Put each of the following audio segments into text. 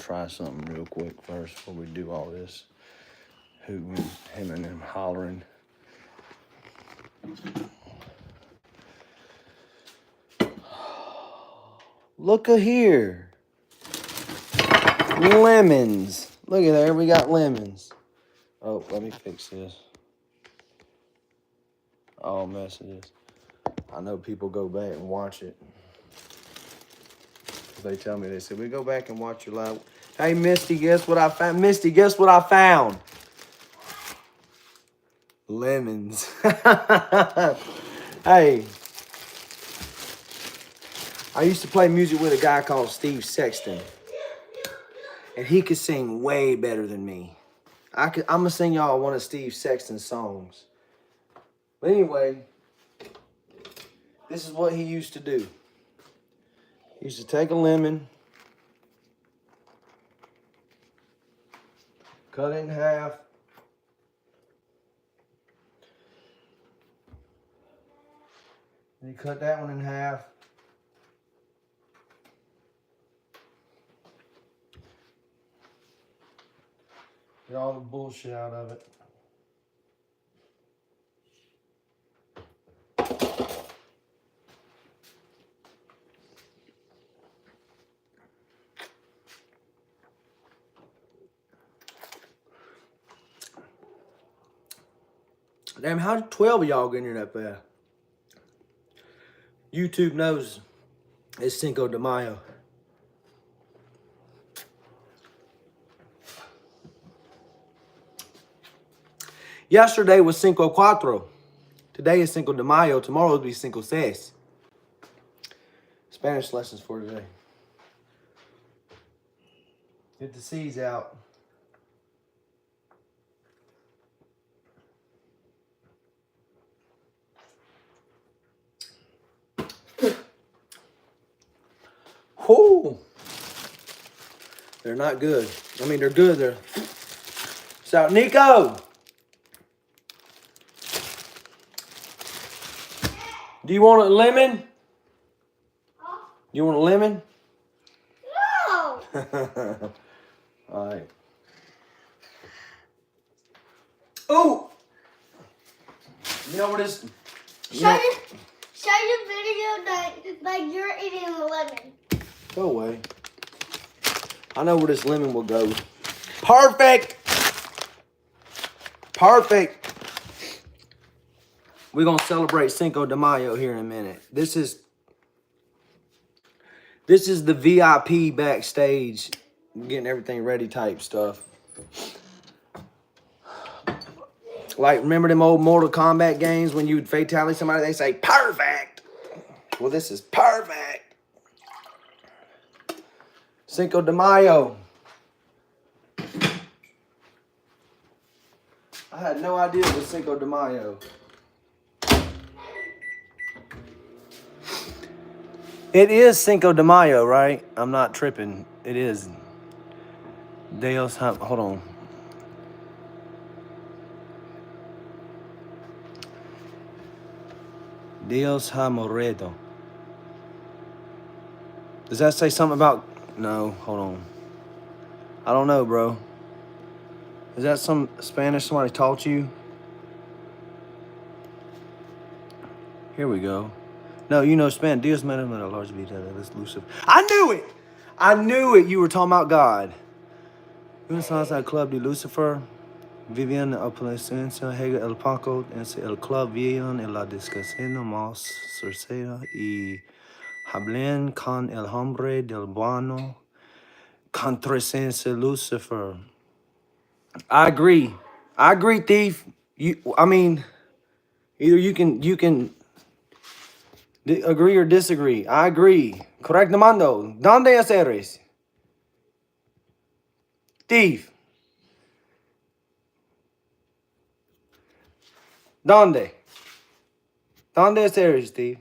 try something real quick first before we do all this hooting, hemming, and hollering. Look here. Lemons. Look at there, we got lemons. Oh, let me fix this. All messages. I know people go back and watch it. They tell me, they said, we go back and watch your live. Hey, Misty, guess what I found? Misty, guess what I found? Lemons. Hey. I used to play music with a guy called Steve Sexton. And he could sing way better than me. I'm going to sing y'all one of Steve Sexton's songs. But anyway, this is what he used to do. He used to take a lemon, cut it in half, and you cut that one in half. Get all the bullshit out of it. Damn, how did 12 of y'all get in here that fast? YouTube knows it's Cinco de Mayo. Yesterday was Cinco Cuatro. Today is Cinco de Mayo. Tomorrow will be Cinco Seis. Spanish lessons for today. Get the C's out. Whoo! They're not good. I mean, they're good. They're... Shout, Nico! Do you want a lemon? Huh? You want a lemon? No! All right. Oh! You know what this... Show your video that you're eating a lemon. Go away. I know where this lemon will go. Perfect! Perfect! We're going to celebrate Cinco de Mayo here in a minute. This is the VIP backstage, getting everything ready type stuff. Like, remember them old Mortal Kombat games when you would fatality somebody, they say, perfect. Well, this is perfect. Cinco de Mayo. I had no idea it was Cinco de Mayo. It is Cinco de Mayo, right? I'm not tripping. It is. Hold on. Dios ha morrido. Does that say something about... No, hold on. I don't know, bro. Is that some Spanish somebody taught you? Here we go. No, you know Spanish. Dios me a large vida. That's Lucifer. I knew it! I knew it! You were talking about God. Una salsa club de Lucifer. Vivían a Placencia, Hega el Paco, el club vivían en la discasina más sorcera y hablan con el hombre del bueno, contrasense Lucifer. I agree. I agree, thief. I mean, either you can agree or disagree. I agree. Correct, Mando. ¿Dónde eres? Thief. ¿Dónde? ¿Dónde eres, Steve?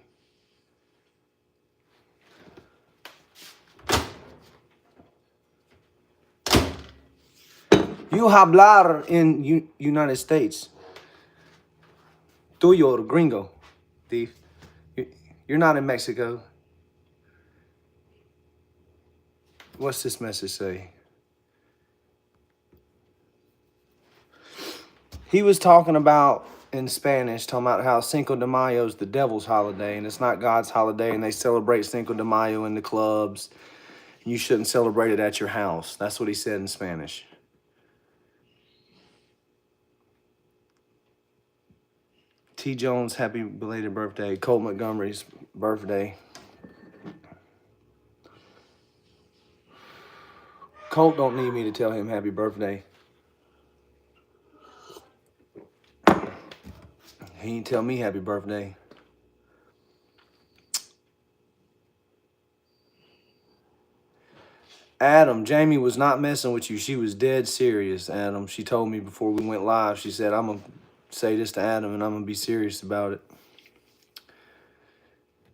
You hablar in United States. Tuyo, gringo, Steve. You're not in Mexico. What's this message say? He was talking about in Spanish, talking about how Cinco de Mayo is the devil's holiday and it's not God's holiday, and they celebrate Cinco de Mayo in the clubs. You shouldn't celebrate it at your house. That's what he said in Spanish. T. Jones, happy belated birthday. Colt Montgomery's birthday. Colt don't need me to tell him happy birthday. He didn't tell me happy birthday. Adam, Jamie was not messing with you. She was dead serious, Adam. She told me before we went live, she said, I'm going to say this to Adam and I'm going to be serious about it.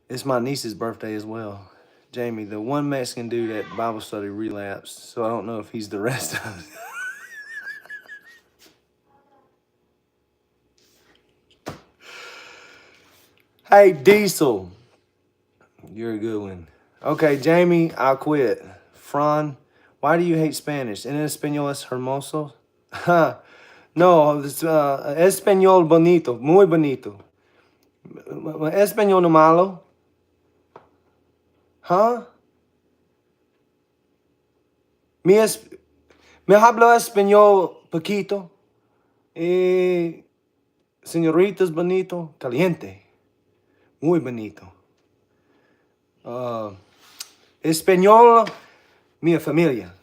It's my niece's birthday as well. Jamie, the one Mexican dude at Bible study relapsed, so I don't know if he's the rest of us. Hey, Diesel. You're a good one. Okay, Jamie, I'll quit. Fran, why do you hate Spanish? ¿En español es hermoso? No, es español bonito, muy bonito. Español no malo. Me hablo español poquito. Señoritas bonito, caliente. Muy bonito. Español, mi familia.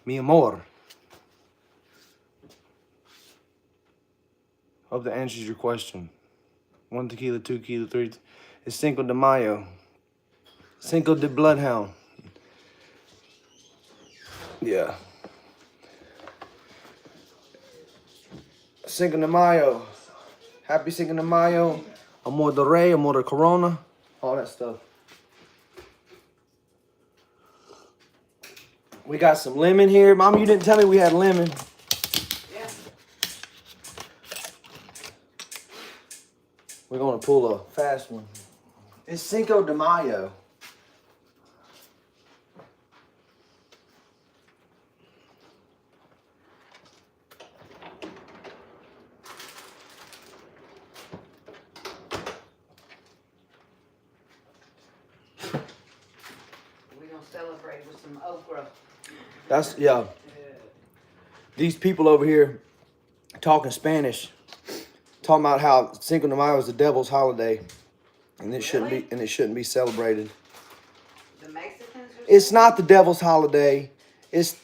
Mi amor. Hope that answers your question. 1 tequila, 2 tequila, 3. It's Cinco de Mayo. Cinco de BloodHound. Yeah. Cinco de Mayo. Happy Cinco de Mayo. Amor de Rey, Amor de Corona. All that stuff. We got some lemon here. Mom, you didn't tell me we had lemon. Yeah. We're going to pull a fast one. It's Cinco de Mayo. We're going to celebrate with some okra. That's, yeah. These people over here talking Spanish, talking about how Cinco de Mayo is the devil's holiday, and it shouldn't be celebrated. The Mexicans are It's not the devil's holiday. It's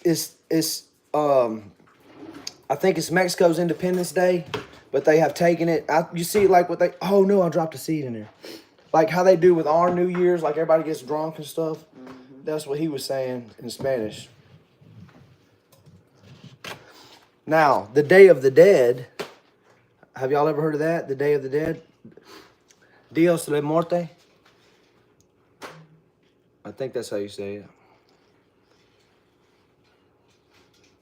I think it's Mexico's Independence Day, but they have taken it. You see, like what they. Oh no, I dropped a seed in there. Like how they do with our New Year's, like everybody gets drunk and stuff. Mm-hmm. That's what he was saying in Spanish. Now, the Day of the Dead. Have y'all ever heard of that? The Day of the Dead? Dios de Muerte? I think that's how you say it.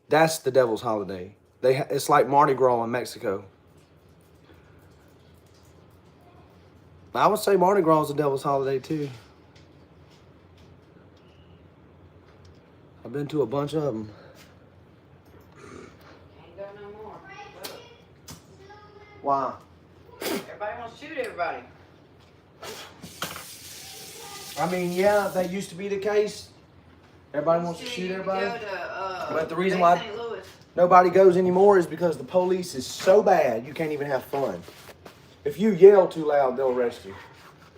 That's the devil's holiday. It's like Mardi Gras in Mexico. I would say Mardi Gras is the devil's holiday too. I've been to a bunch of them. Can't go no more. Look, Why? everybody wants to shoot everybody. I mean, yeah, that used to be the case. Everybody wants to shoot everybody. Go to, But the reason Bay why St. Louis. nobody goes anymore is because the police is so bad you can't even have fun. If you yell too loud, they'll arrest you.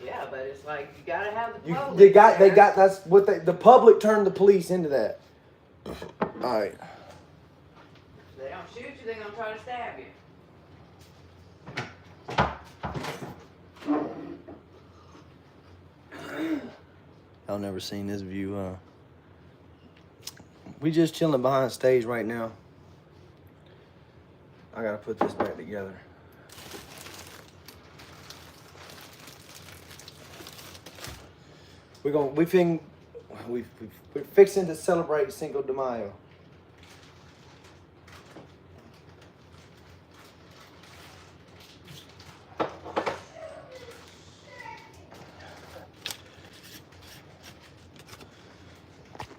Yeah, but it's like you gotta have the public. They got. there. That's what the public turned the police into that. All right. If they don't shoot you, they're gonna try to stab you. Y'all never seen this view, We just chilling behind stage right now. I gotta put this back together. We're fixing to celebrate Cinco de Mayo.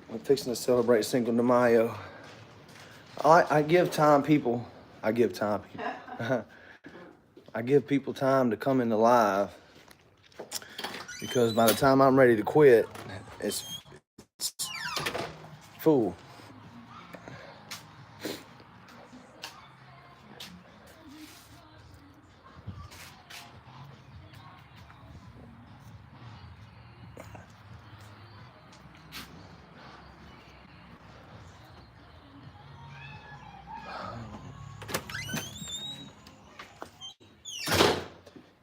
We're fixing to celebrate Cinco de Mayo. I give time people I give time. I give people time to come into live because by the time I'm ready to quit, it's full.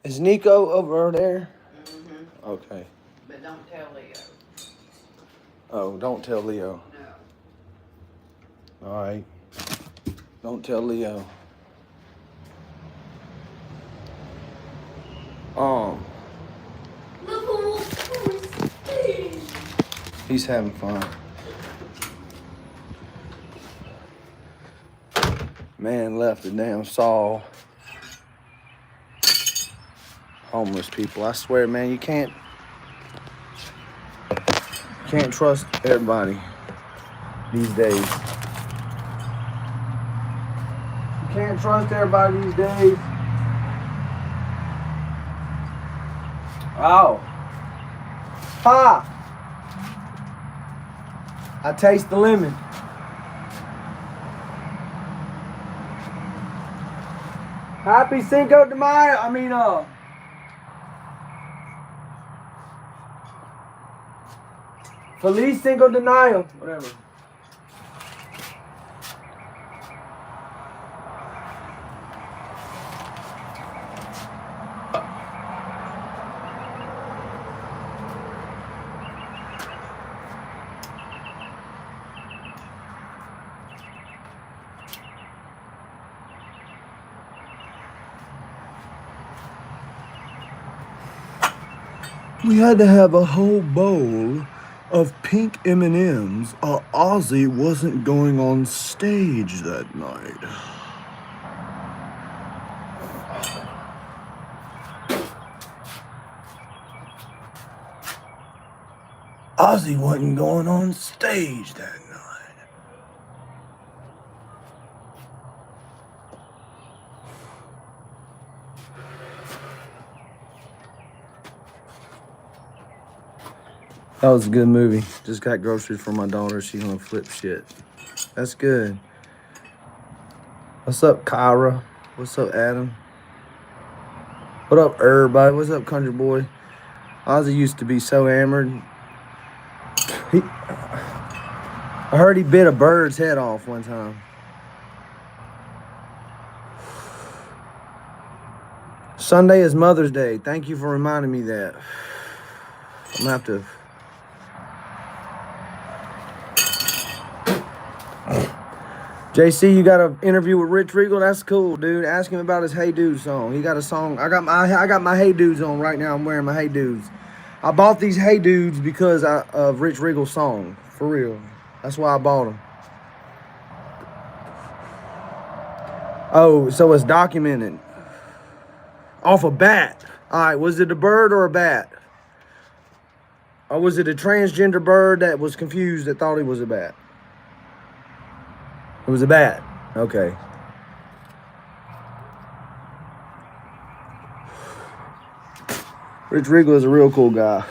Is Nico over there? Mm-hmm. Okay. But don't tell Leo. Oh, don't tell Leo. No. All right. Don't tell Leo. He's having fun. Man left the damn saw. Homeless people. I swear, man, you can't trust everybody these days. You can't trust everybody these days. Oh. Ha! I taste the lemon. Happy Cinco de Mayo. Feliz Cinco de Mayo. Whatever. We had to have a whole bowl of pink M&Ms or Ozzy wasn't going on stage that night. Ozzy wasn't going on stage that night. That was a good movie. Just got groceries for my daughter. She's gonna flip shit. That's good. What's up, Kyra? What's up, Adam? What up, everybody? What's up, country boy? Ozzy used to be so hammered. I heard he bit a bird's head off one time. Sunday is Mother's Day. Thank you for reminding me that. I'm gonna have to. JC, you got an interview with Rich Regal? That's cool, dude. Ask him about his Hey Dudes song. He got a song. I got my Hey Dudes on right now. I'm wearing my Hey Dudes. I bought these Hey Dudes because of Rich Regal's song. For real. That's why I bought them. Oh, so it's documented. Off a bat. All right, was it a bird or a bat? Or was it a transgender bird that was confused that thought he was a bat? It was a bat. Okay. Rich Regal is a real cool guy.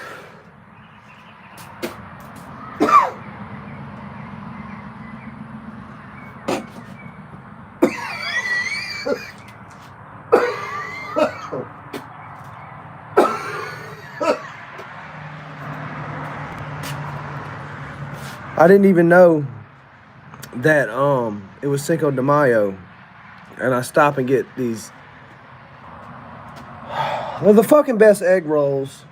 I didn't even know that it was Cinco de Mayo, and I stop and get these. Well, the fucking best egg rolls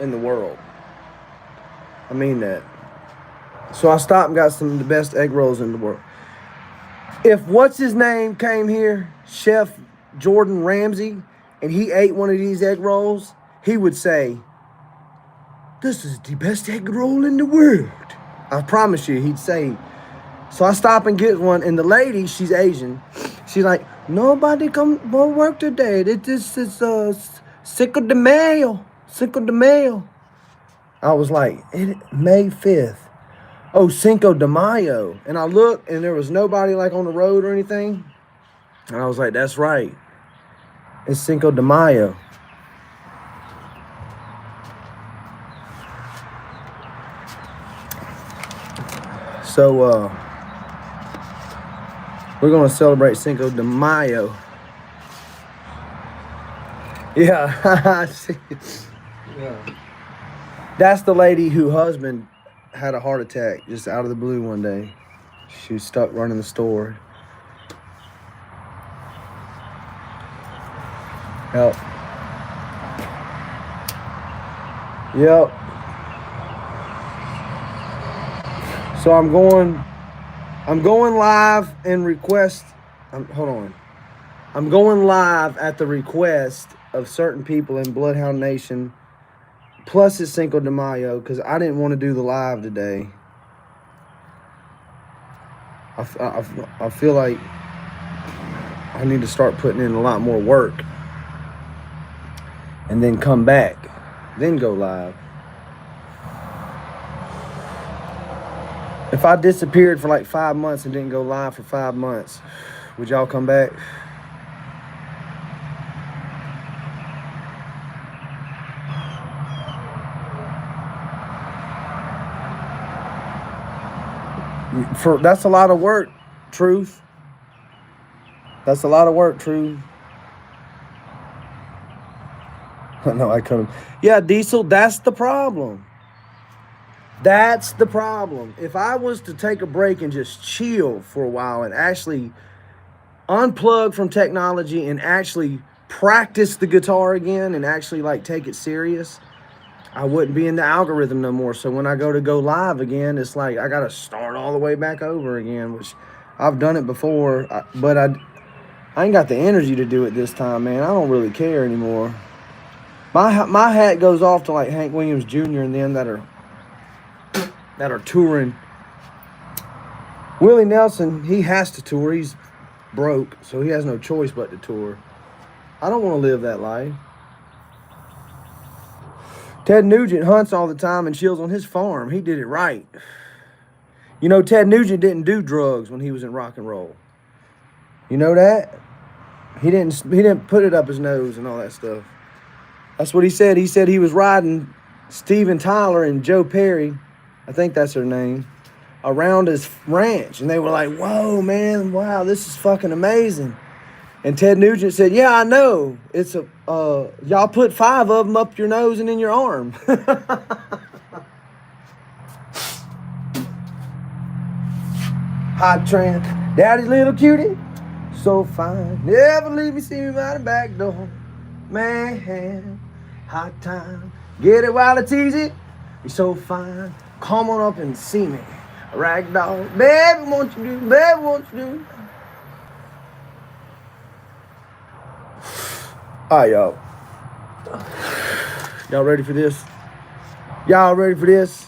in the world. I mean that. So I stopped and got some of the best egg rolls in the world. If what's his name came here, Chef Jordan Ramsay, and he ate one of these egg rolls, he would say, "This is the best egg roll in the world." I promise you, he'd say. So I stop and get one, and the lady, she's Asian. She's like, "Nobody come for work today. This is Cinco de Mayo. Cinco de Mayo." I was like, May 5th. Oh, Cinco de Mayo. And I looked, and there was nobody like on the road or anything. And I was like, that's right. It's Cinco de Mayo. So we're gonna celebrate Cinco de Mayo. Yeah. Yeah. That's the lady whose husband had a heart attack just out of the blue one day. She was stuck running the store. Help. Yep. So I'm going live and request. Hold on. I'm going live at the request of certain people in Bloodhound Nation. Plus it's Cinco de Mayo because I didn't want to do the live today. I feel like I need to start putting in a lot more work and then come back, then go live. If I disappeared for like 5 months and didn't go live for 5 months, would y'all come back? That's a lot of work, Truth. That's a lot of work, Truth. No, I couldn't. Yeah, Diesel, that's the problem. That's the problem. If I was to take a break and just chill for a while and actually unplug from technology and actually practice the guitar again and actually like take it serious, I wouldn't be in the algorithm no more. So when I go live again, it's like I gotta start all the way back over again, which I've done it before, but I ain't got the energy to do it this time, man. I don't really care anymore. My hat goes off to like Hank Williams Jr. and them that are touring. Willie Nelson, he has to tour. He's broke, so he has no choice but to tour. I don't want to live that life. Ted Nugent hunts all the time and chills on his farm. He did it right. You know, Ted Nugent didn't do drugs when he was in rock and roll. You know that? He didn't put it up his nose and all that stuff. That's what he said. He said he was riding Steven Tyler and Joe Perry, I think that's her name, around his ranch. And they were like, whoa, man, wow, this is fucking amazing. And Ted Nugent said, yeah, I know. It's y'all put 5 of them up your nose and in your arm. Hot trend. Daddy's little cutie, so fine. Never leave me, see me by the back door. Man, hot time. Get it while it's easy. You're so fine. Come on up and see me. Rag doll. Baby, won't you do? Baby, won't you do? All right, y'all. Y'all ready for this? Y'all ready for this?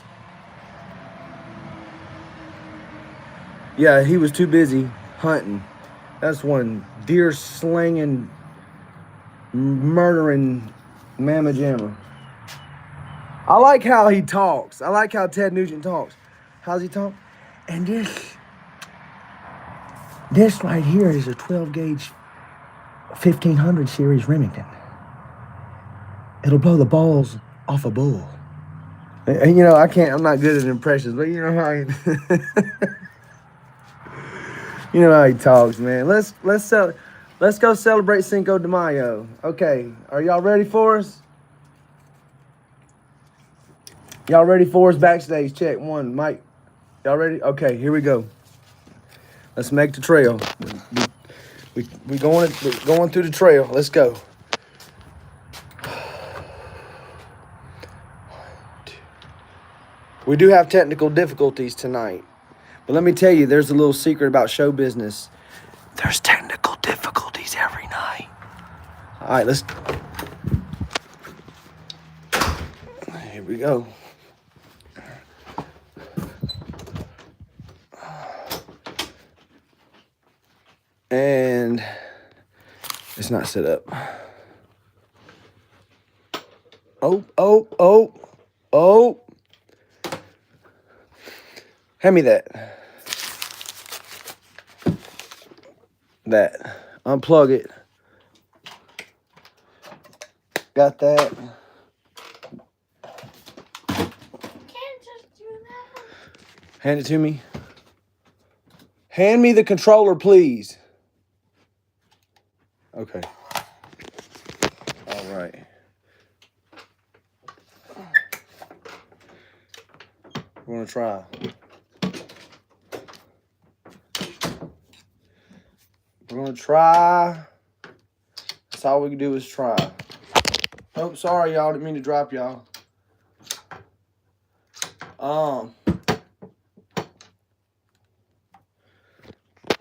Yeah, he was too busy hunting. That's one deer slinging, murdering mamma jamma. I like how he talks. I like how Ted Nugent talks. How's he talk? And this right here is a 12 gauge 1500 series Remington. It'll blow the balls off a bull. And you know, I'm not good at impressions, but you know how you know how he talks, man. Let's go celebrate Cinco de Mayo. Okay, are y'all ready for us? Y'all ready for us? Backstage, check 1, Mike. Y'all ready? Okay, here we go. Let's make the trail. We're going through the trail. Let's go. We do have technical difficulties tonight. But let me tell you, there's a little secret about show business. There's technical difficulties every night. All right, here we go. And it's not set up. Oh. Hand me that. That. Unplug it. Got that. Can't just do that. Hand it to me. Hand me the controller, please. Okay. All right. We're gonna try. We're gonna try. That's all we can do is try. Oh, sorry, y'all. Didn't mean to drop y'all.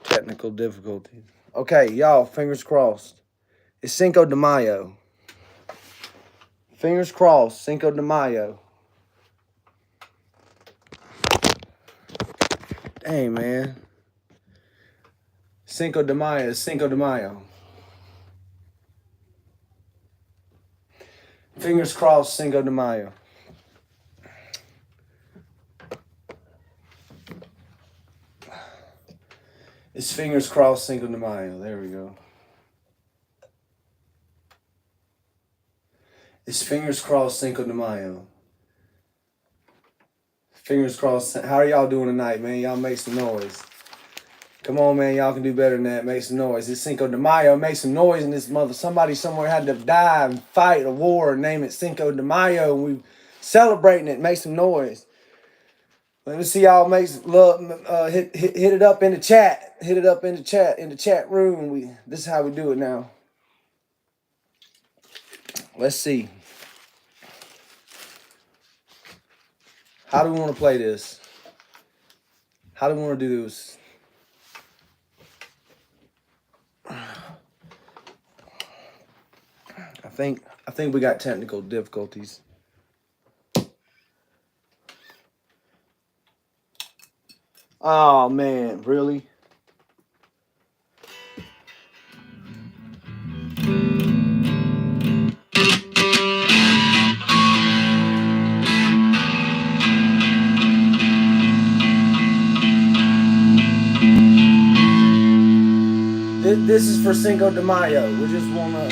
Technical difficulties. Okay, y'all, fingers crossed. It's Cinco de Mayo. Fingers crossed, Cinco de Mayo. Dang, man. Cinco de Mayo is Cinco de Mayo. Fingers crossed, Cinco de Mayo. It's fingers crossed, Cinco de Mayo. There we go. It's fingers crossed, Cinco de Mayo. Fingers crossed. How are y'all doing tonight, man? Y'all make some noise. Come on, man. Y'all can do better than that. Make some noise. It's Cinco de Mayo. Make some noise in this mother. Somebody somewhere had to die and fight a war and name it Cinco de Mayo. And we celebrating it. Make some noise. Let me see y'all make some love. Hit it up in the chat. Hit it up in the chat room. This is how we do it now. Let's see. How do we want to play this? How do we want to do this? I think we got technical difficulties. Oh man, really? This is for Cinco de Mayo. We just wanna.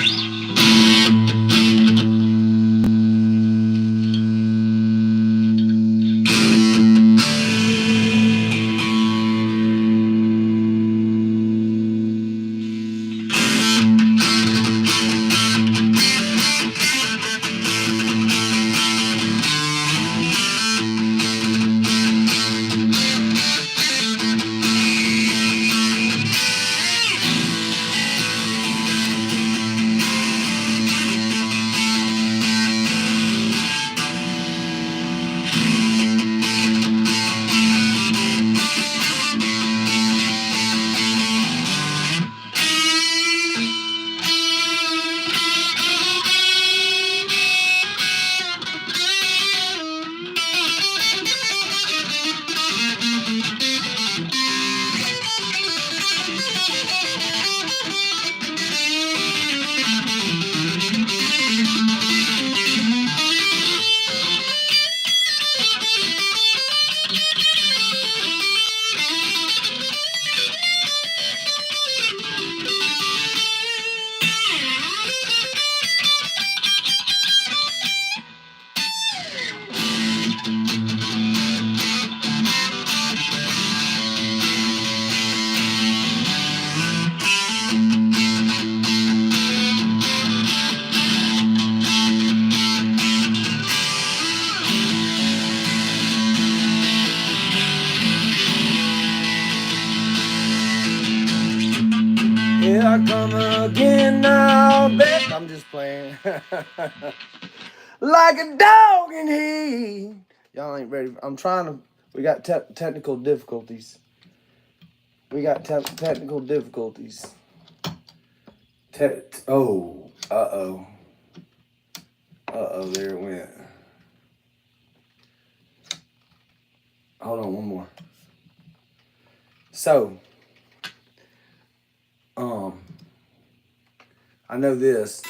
Here I come again now, babe. I'm just playing. Like a dog in heat. Y'all ain't ready. I'm trying to. We got technical difficulties. We got technical difficulties. Oh. Uh-oh. Uh-oh, there it went. Hold on, one more. So, I know this.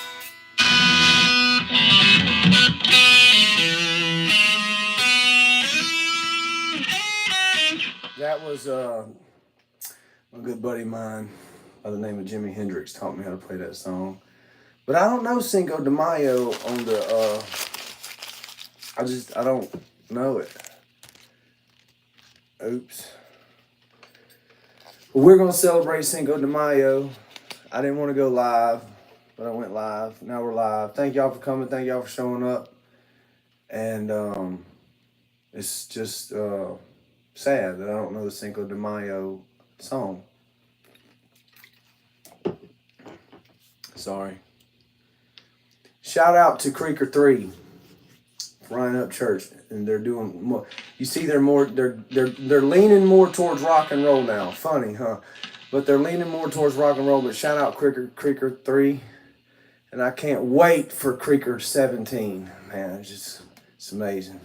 that was a good buddy of mine by the name of Jimi Hendrix taught me how to play that song. But I don't know Cinco de Mayo on the, I don't know it. Oops. Well, we're going to celebrate Cinco de Mayo. I didn't want to go live, but I went live. Now we're live. Thank y'all for coming. Thank y'all for showing up. And it's just sad that I don't know the Cinco de Mayo song. Sorry. Shout out to Creeker 3, Ryan Up Church, and they're doing more. You see, they're leaning more towards rock and roll now. Funny, huh? But they're leaning more towards rock and roll. But shout out Creeker 3, and I can't wait for Creeker 17. Man, it's amazing.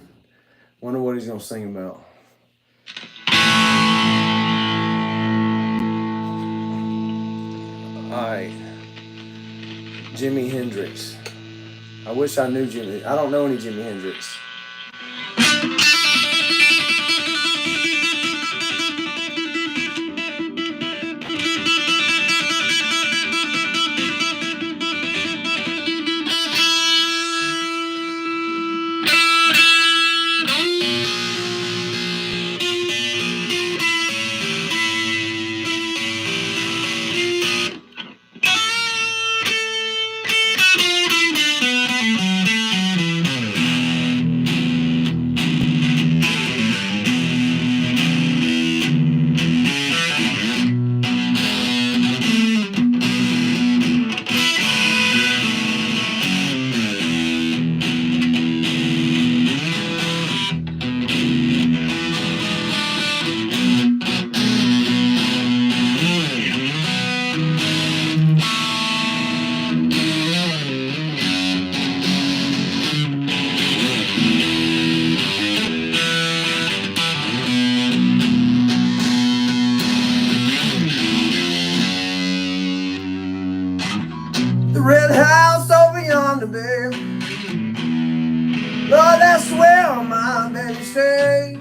Wonder what he's gonna sing about. All right, Jimi Hendrix. I wish I knew Jimi. I don't know any Jimi Hendrix. The red house over yonder, babe. Lord, that's where my baby stays.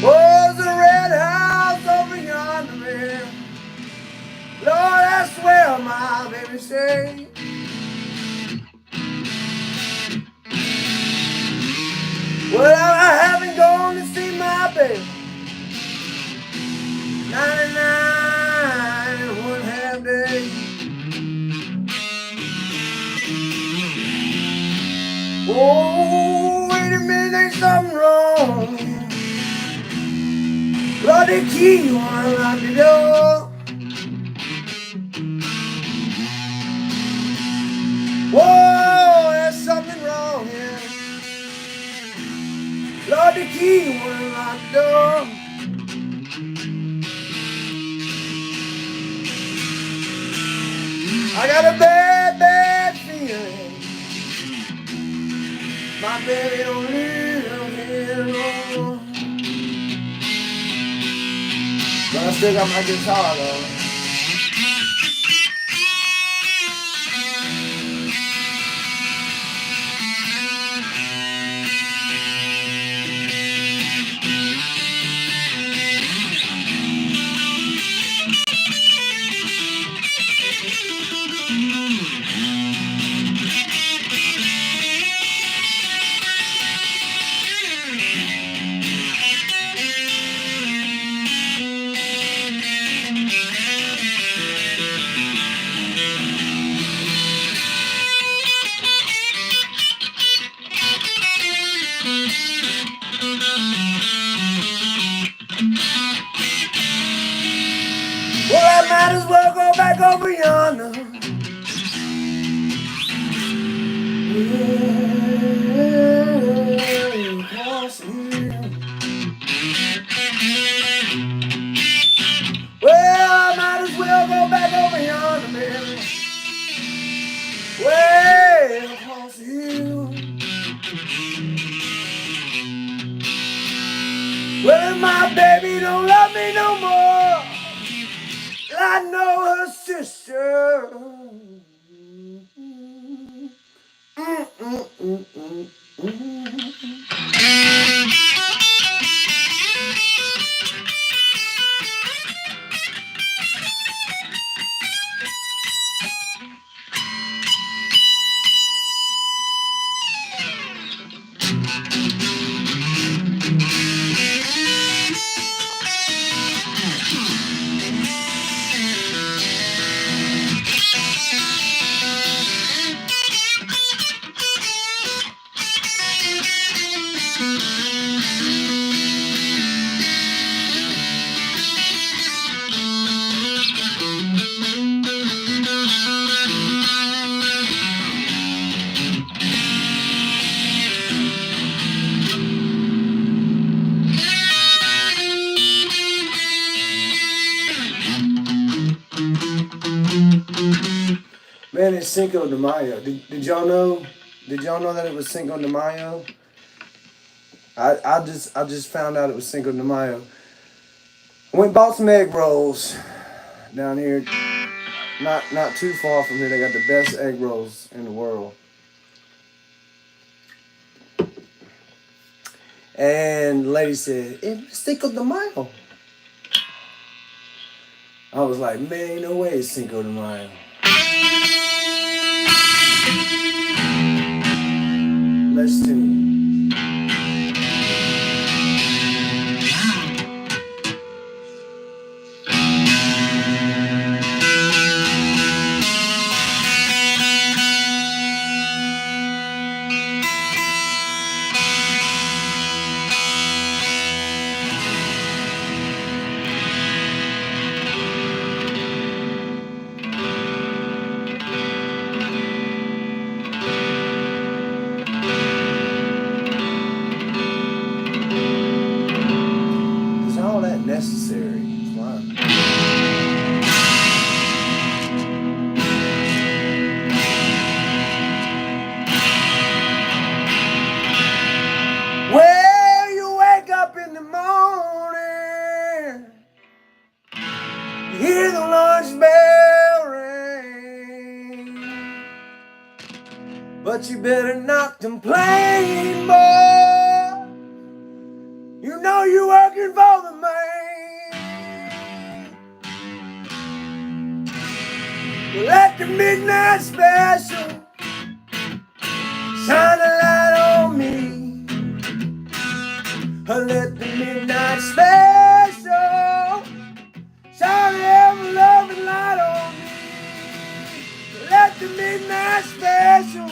Oh, the red house over yonder, babe. Lord, that's where my baby stays. Well, I haven't gone to see my baby 99 and one half days. Oh, wait a minute, there's something wrong. Lord, the key won't unlock the door. Whoa, there's something wrong here. Lord, the key won't unlock the door. I got a bad, bad feeling. My baby don't live here no more. But I still got my guitar though. Well, I might as well go back over yonder. Well, I might as well go back over yonder, baby. Way across the hill. Well, if my baby don't love me no more, I know her sister. Cinco de Mayo. Did y'all know? Did y'all know that it was Cinco de Mayo? I just found out it was Cinco de Mayo. I went and bought some egg rolls down here. Not too far from here. They got the best egg rolls in the world. And the lady said, "It's Cinco de Mayo." I was like, man, no way it's Cinco de Mayo. Let's tune. Is all that necessary? Wow. Well, you wake up in the morning, you hear the lunch bell ring, but you better not complain, boy. You know you're working for the man. Well, at the midnight special, shine a light on me. Let the midnight special shine a loving light on me. Let the midnight special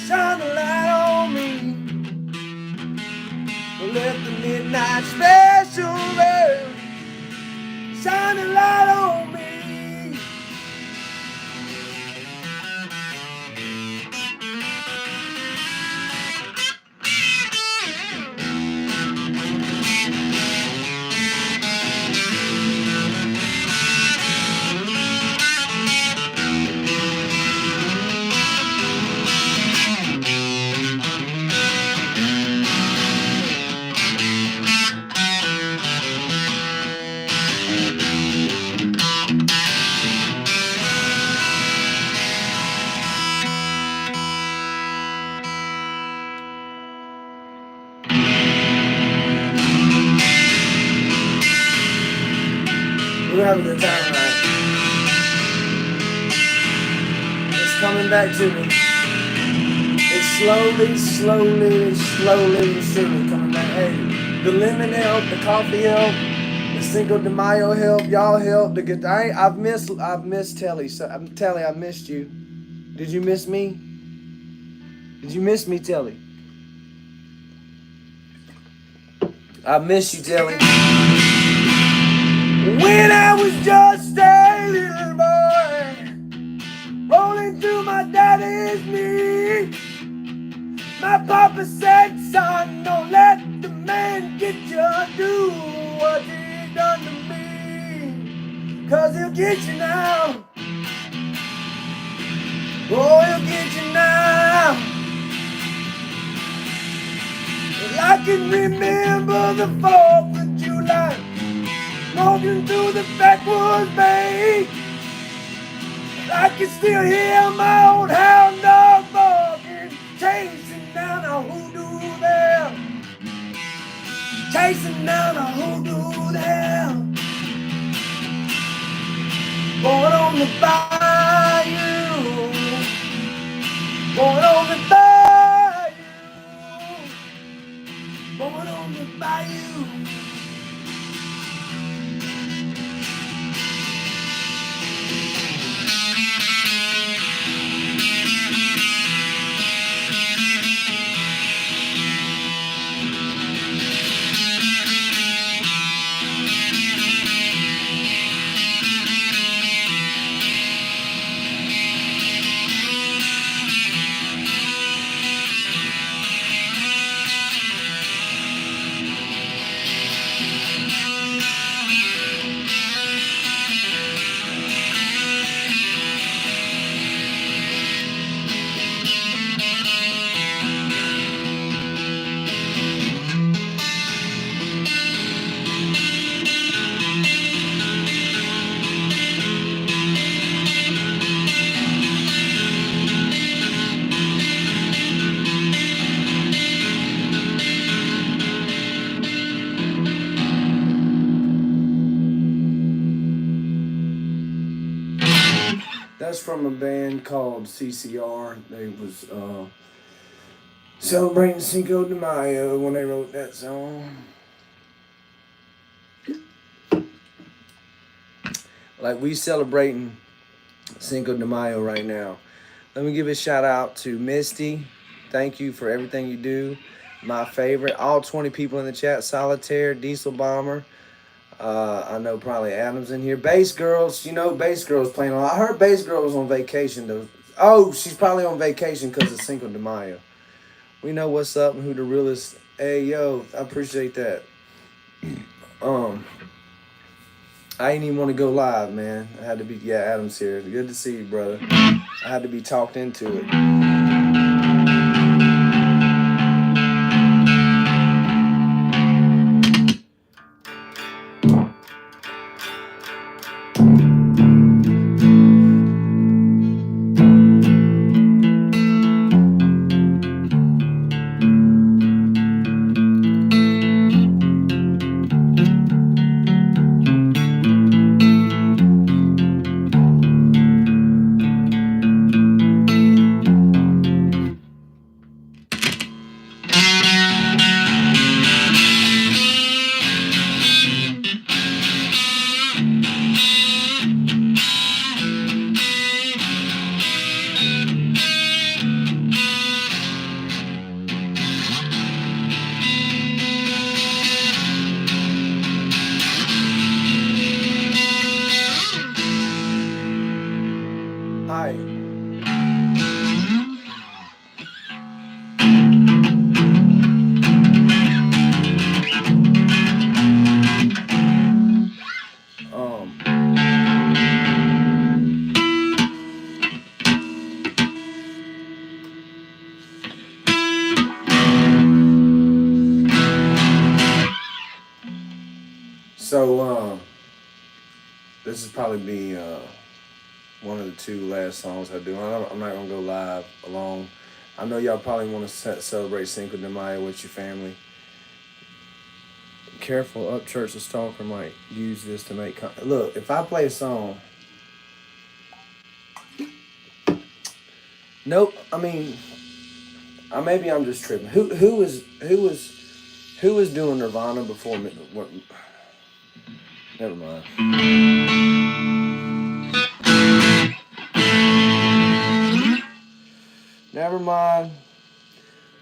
shine a light on me. Let the midnight special shine a light on me. We're having a good time tonight. It's coming back to me. It's slowly coming back. Hey, the lemon help, the coffee help, the Cinco de Mayo help, y'all help to get. I've missed Telly. So Telly, I missed you. Did you miss me? Did you miss me, Telly? I miss you, Telly. When I was just a little boy, rolling through my daddy's knee, my papa said, son, don't let the man get you, do what he done to me, 'cause he'll get you now. Oh, he'll get you now. Well, I can remember the 4th of July, walking through the backwoods bay. I can still hear my old hound dog barking, chasing down a hoodoo there, chasing down a hoodoo there. Born on the bayou, born on the bayou, born on the bayou. from a band called CCR. They was celebrating Cinco de Mayo when they wrote that song. Like we celebrating Cinco de Mayo right now. Let me give a shout out to Misty. Thank you for everything you do. My favorite, all 20 people in the chat. Solitaire, Diesel Bomber. I know probably Adam's in here. Bass Girls, you know Bass Girls playing a lot. I heard Bass Girl was on vacation though. Oh, she's probably on vacation because of Cinco de Mayo. We know what's up and who the realest. Hey yo, I appreciate that. I didn't even want to go live, man. I had to be, yeah, Adam's here. Good to see you, brother. I had to be talked into it. So, this is probably be one of the two last songs I do. I'm not gonna go live alone. I know y'all probably want to celebrate Cinco de Mayo with your family. Careful, up church, the stalker might use this to make. Look, if I play a song, nope. I mean, maybe I'm just tripping. Who was doing Nirvana before me? What? Never mind. Never mind.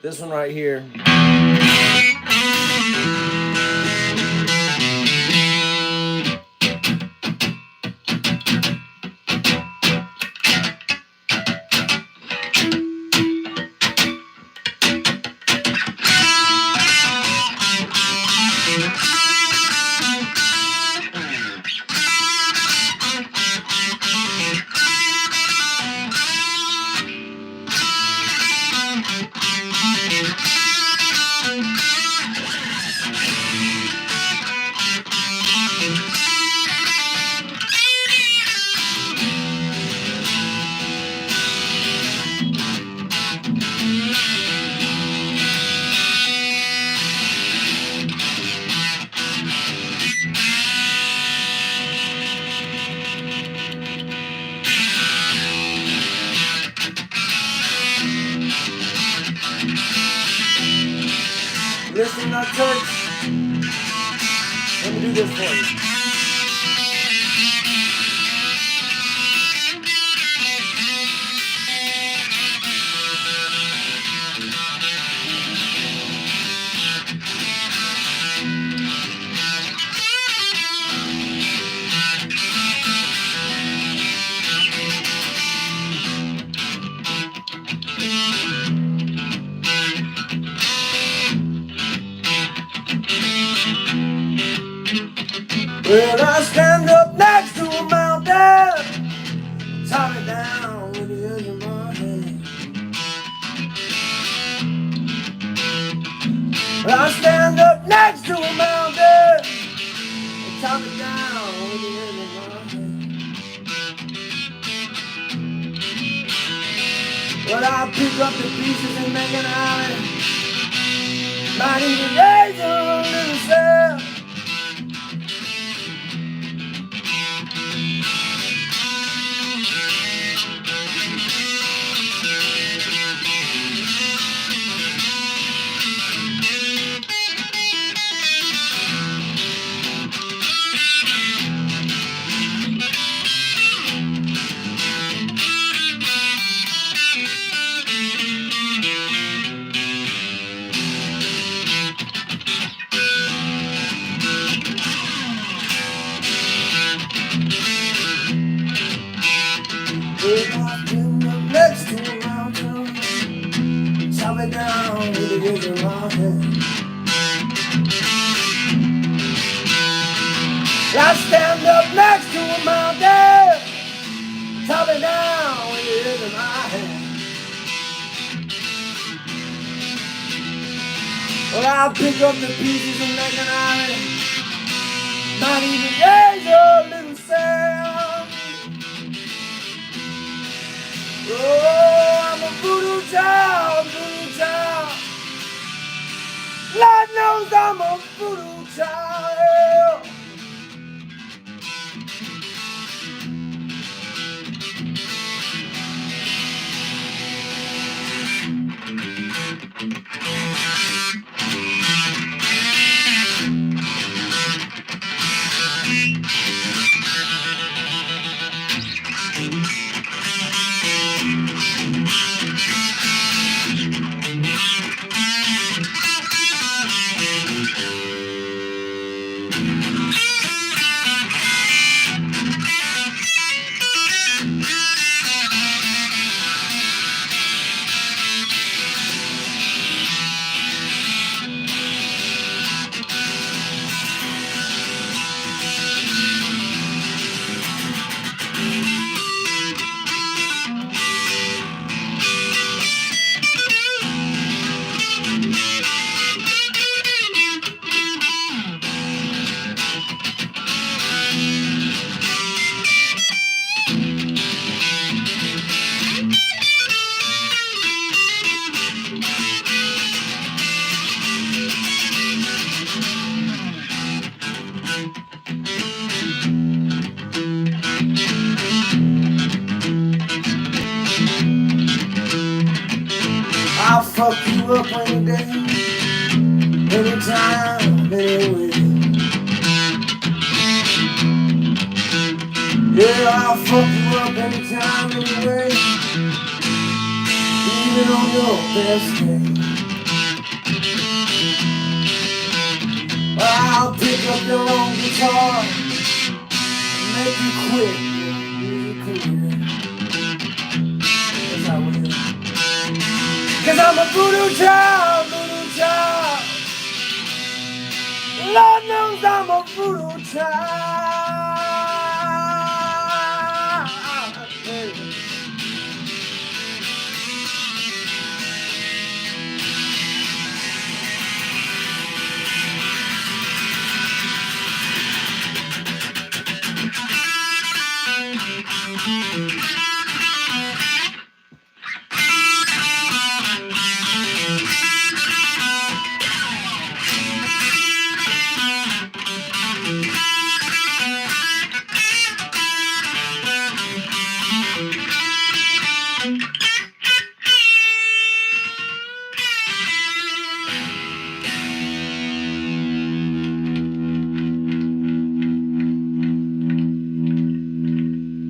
This one right here. Listen up, church. Let me do this for you. Well, I stand up next to a mountain, top it down with the edge of my hand. Well, I stand up next to a mountain, top it down with the edge of my hand. Well, I pick up the pieces and make an alley. Might even raise a little cell. I stand up next to a mountain, top it down with it in my hand. Well, I'll pick up the pieces and make an island, not even raise a little sound. Oh, I'm a voodoo child, voodoo child. Lord knows I'm a voodoo child. I'll fuck you up any day, anytime, anyway. Yeah, I'll fuck you up anytime, anyway, even on your best day. I'll pick up your own guitar and make you quit your music career. Yes, I will. 'Cause I'm a voodoo child, voodoo child. Lord knows I'm a voodoo child.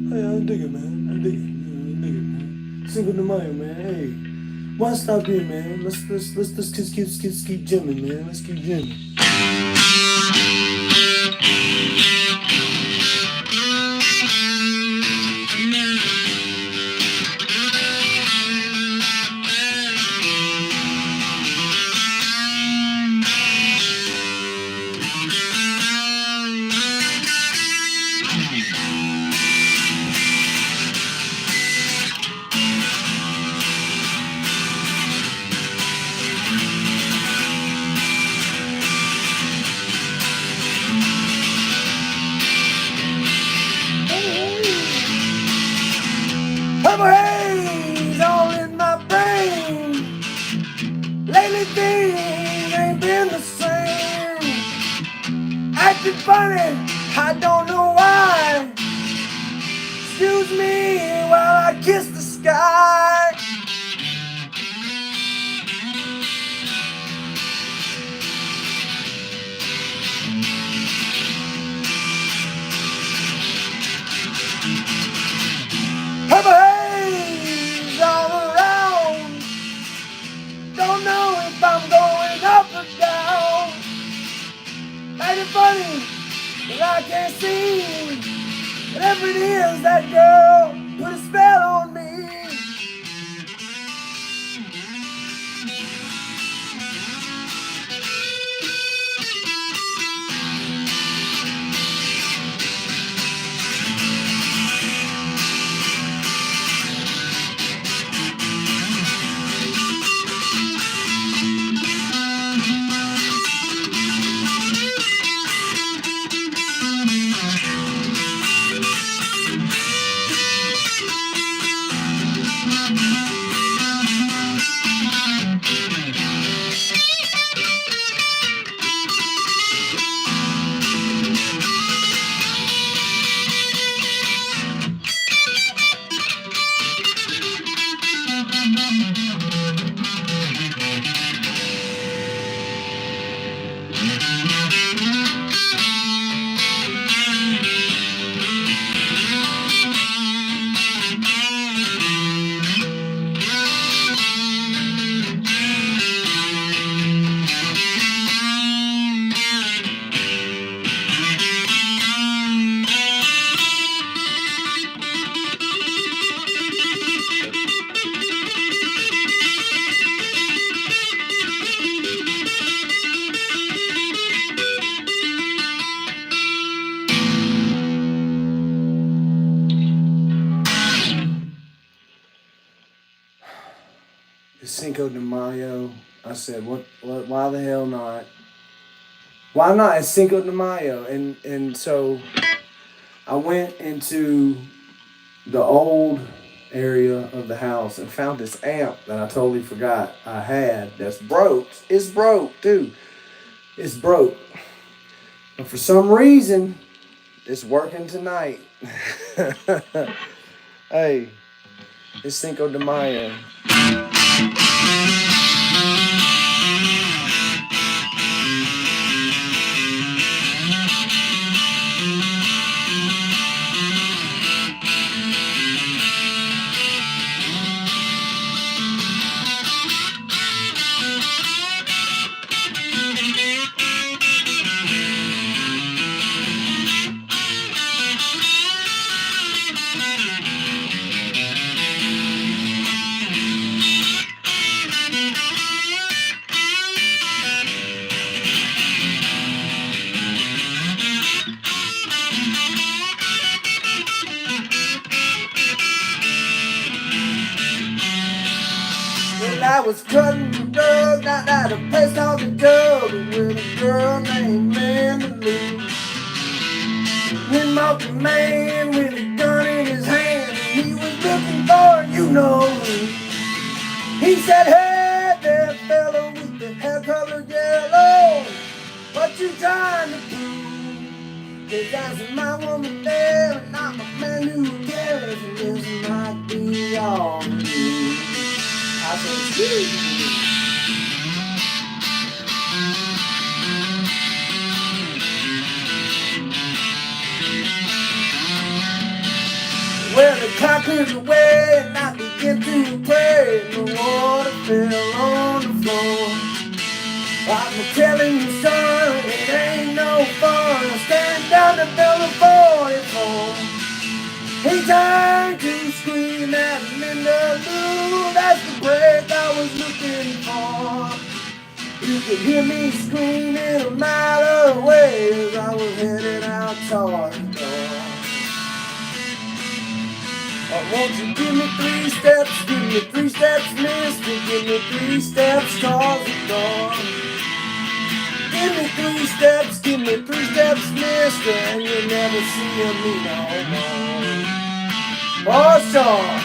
I dig it, man. I dig it. I dig it, man. Cinco de Mayo, man. Hey, why stop here, man? Let's just keep jamming, man. Let's keep jamming. Purple haze all in my brain. Lately things ain't been the same. Acting funny, I don't know why. Excuse me while I kiss the sky. Purple haze all around. Don't know if I'm going up or down. Acting funny, but I can't see. Whatever it is, that girl put a spell on me. It's Cinco de Mayo. I said, what, why the hell not? Why not? It's Cinco de Mayo. And so I went into the old area of the house and found this amp that I totally forgot I had that's broke. It's broke, too. It's broke. But for some reason, it's working tonight. Hey, it's Cinco de Mayo. Well, I was cutting the rug out at a place called the Dub with a girl named Mandaloo. In walked a man with a gun in his hand, and he was looking for you know who. He said, "Hey there, fellow with the hair color yellow, what you trying to prove? 'Cause that's my woman there, and I'm a man who cares, and this might be all you." I said, "Excuse me." Well, the clock cleared away, and I began to pray, and the water fell on the floor. I'm telling you, son, it ain't no fun. Stand down to fill the 44. He turned to scream at Linda Lou. That's the break I was looking for. You could hear me screaming a mile away as I was headed out toward the door. Oh, won't you give me 3 steps, give me 3 steps, mister, give me 3 steps towards the door. Give me 3 steps, give me 3 steps, mister, and you'll never see me no more. Oh, sure.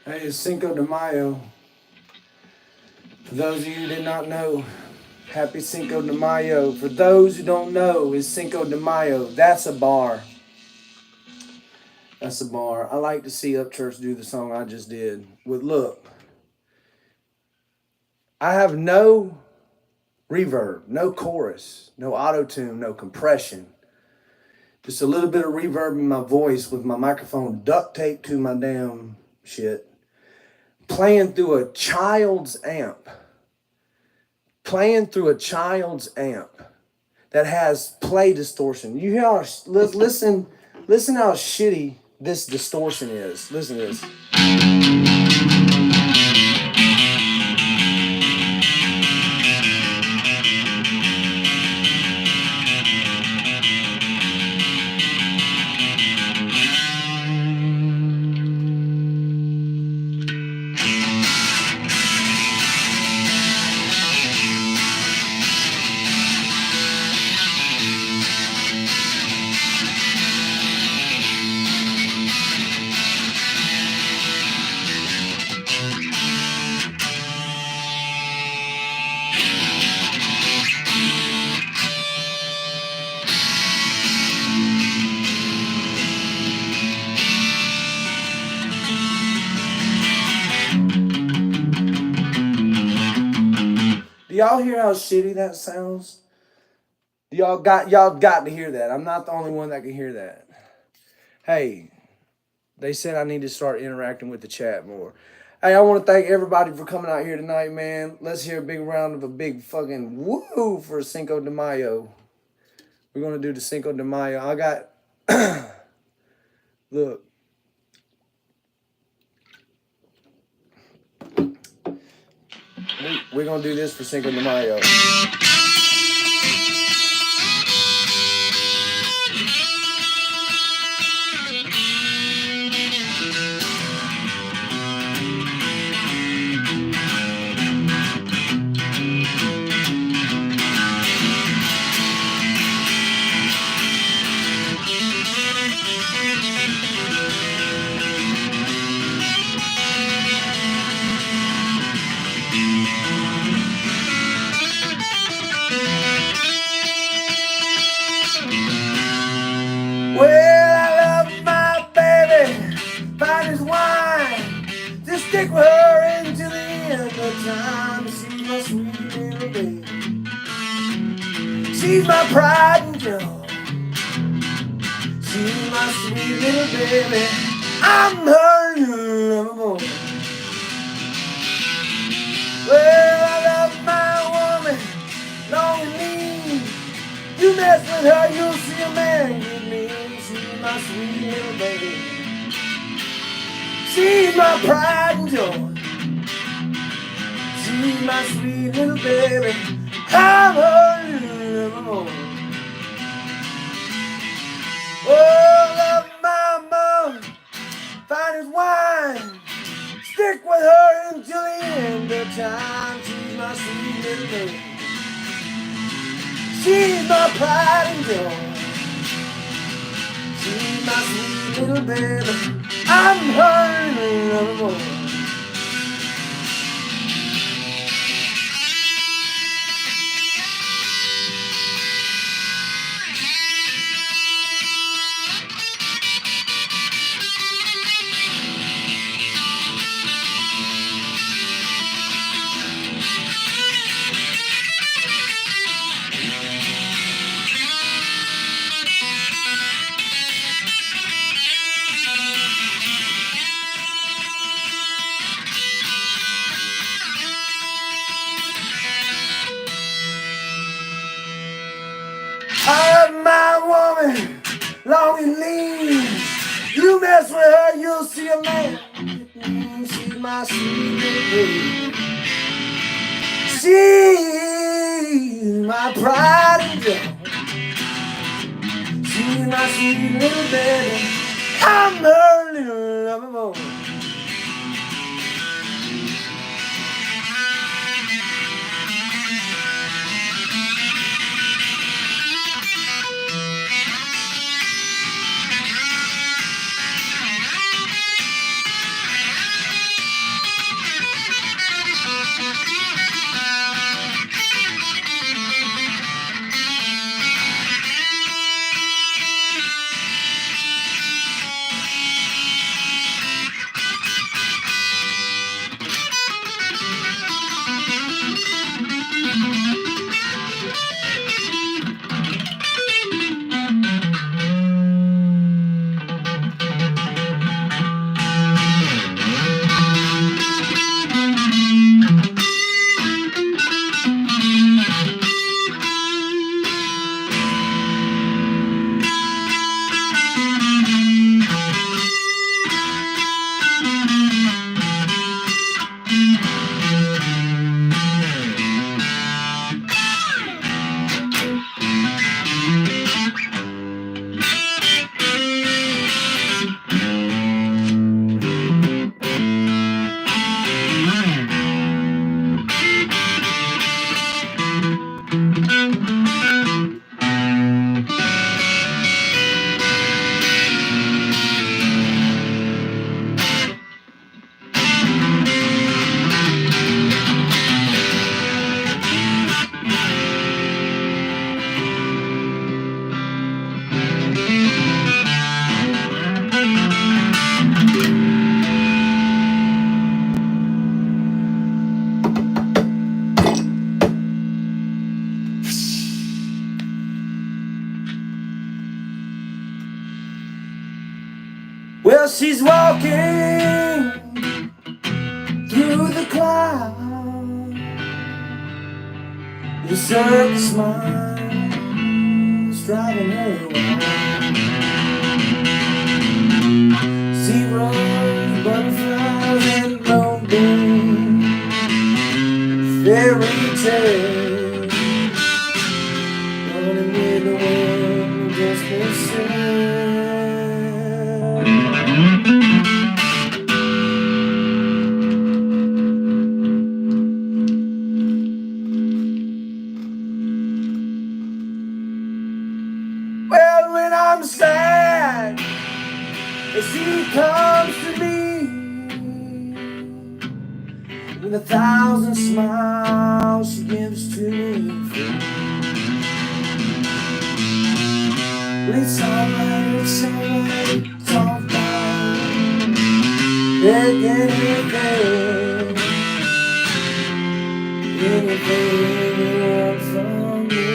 Hey, it's Cinco de Mayo. For those of you who did not know, happy Cinco de Mayo. For those who don't know, it's Cinco de Mayo. That's a bar. That's a bar. I like to see Upchurch do the song I just did. With look, I have no reverb, no chorus, no auto-tune, no compression. Just a little bit of reverb in my voice with my microphone duct taped to my damn shit. Playing through a child's amp. Playing through a child's amp. that has play distortion. You hear how, listen how shitty this distortion is. Listen to this. Do y'all hear how shitty that sounds? Y'all got to hear that. I'm not the only one that can hear that. Hey, they said I need to start interacting with the chat more. Hey, I want to thank everybody for coming out here tonight, man. Let's hear a big round of a big fucking woo for Cinco de Mayo. We're gonna do the Cinco de Mayo. I got look. We're gonna do this for Cinco de Mayo. Well, I love my baby, fine as wine. Just stick with her until the end of time. She's my sweet little baby. She's my pride and joy. She's my sweet little baby. I'm her lover boy. Well, I love my woman, long and lean. You mess with her, you'll see a man get mean. She's my sweet little baby. She's my pride and joy. She's my sweet little baby. I'm her little boy. Oh, love my mom, fine as wine. Stick with her until the end of time. She's my sweet little baby. She's my pride and joy. She's my sweet little baby. I'm her little boy. I love my woman, long and lean. You mess with her, you'll see a man. She's my sweet little baby. She's my pride and joy. She's my sweet little baby. I'm her little lover boy. Well, she's walking through the clouds, the circus smiles driving her wild. Zeros, butterflies, and moonbeams, fairy tale, running with the wind, just the same. Well, when I'm sad, she comes to me with 1,000 smiles she gives to me. But it's alright, it's alright, it's alright. Take anything you want from me.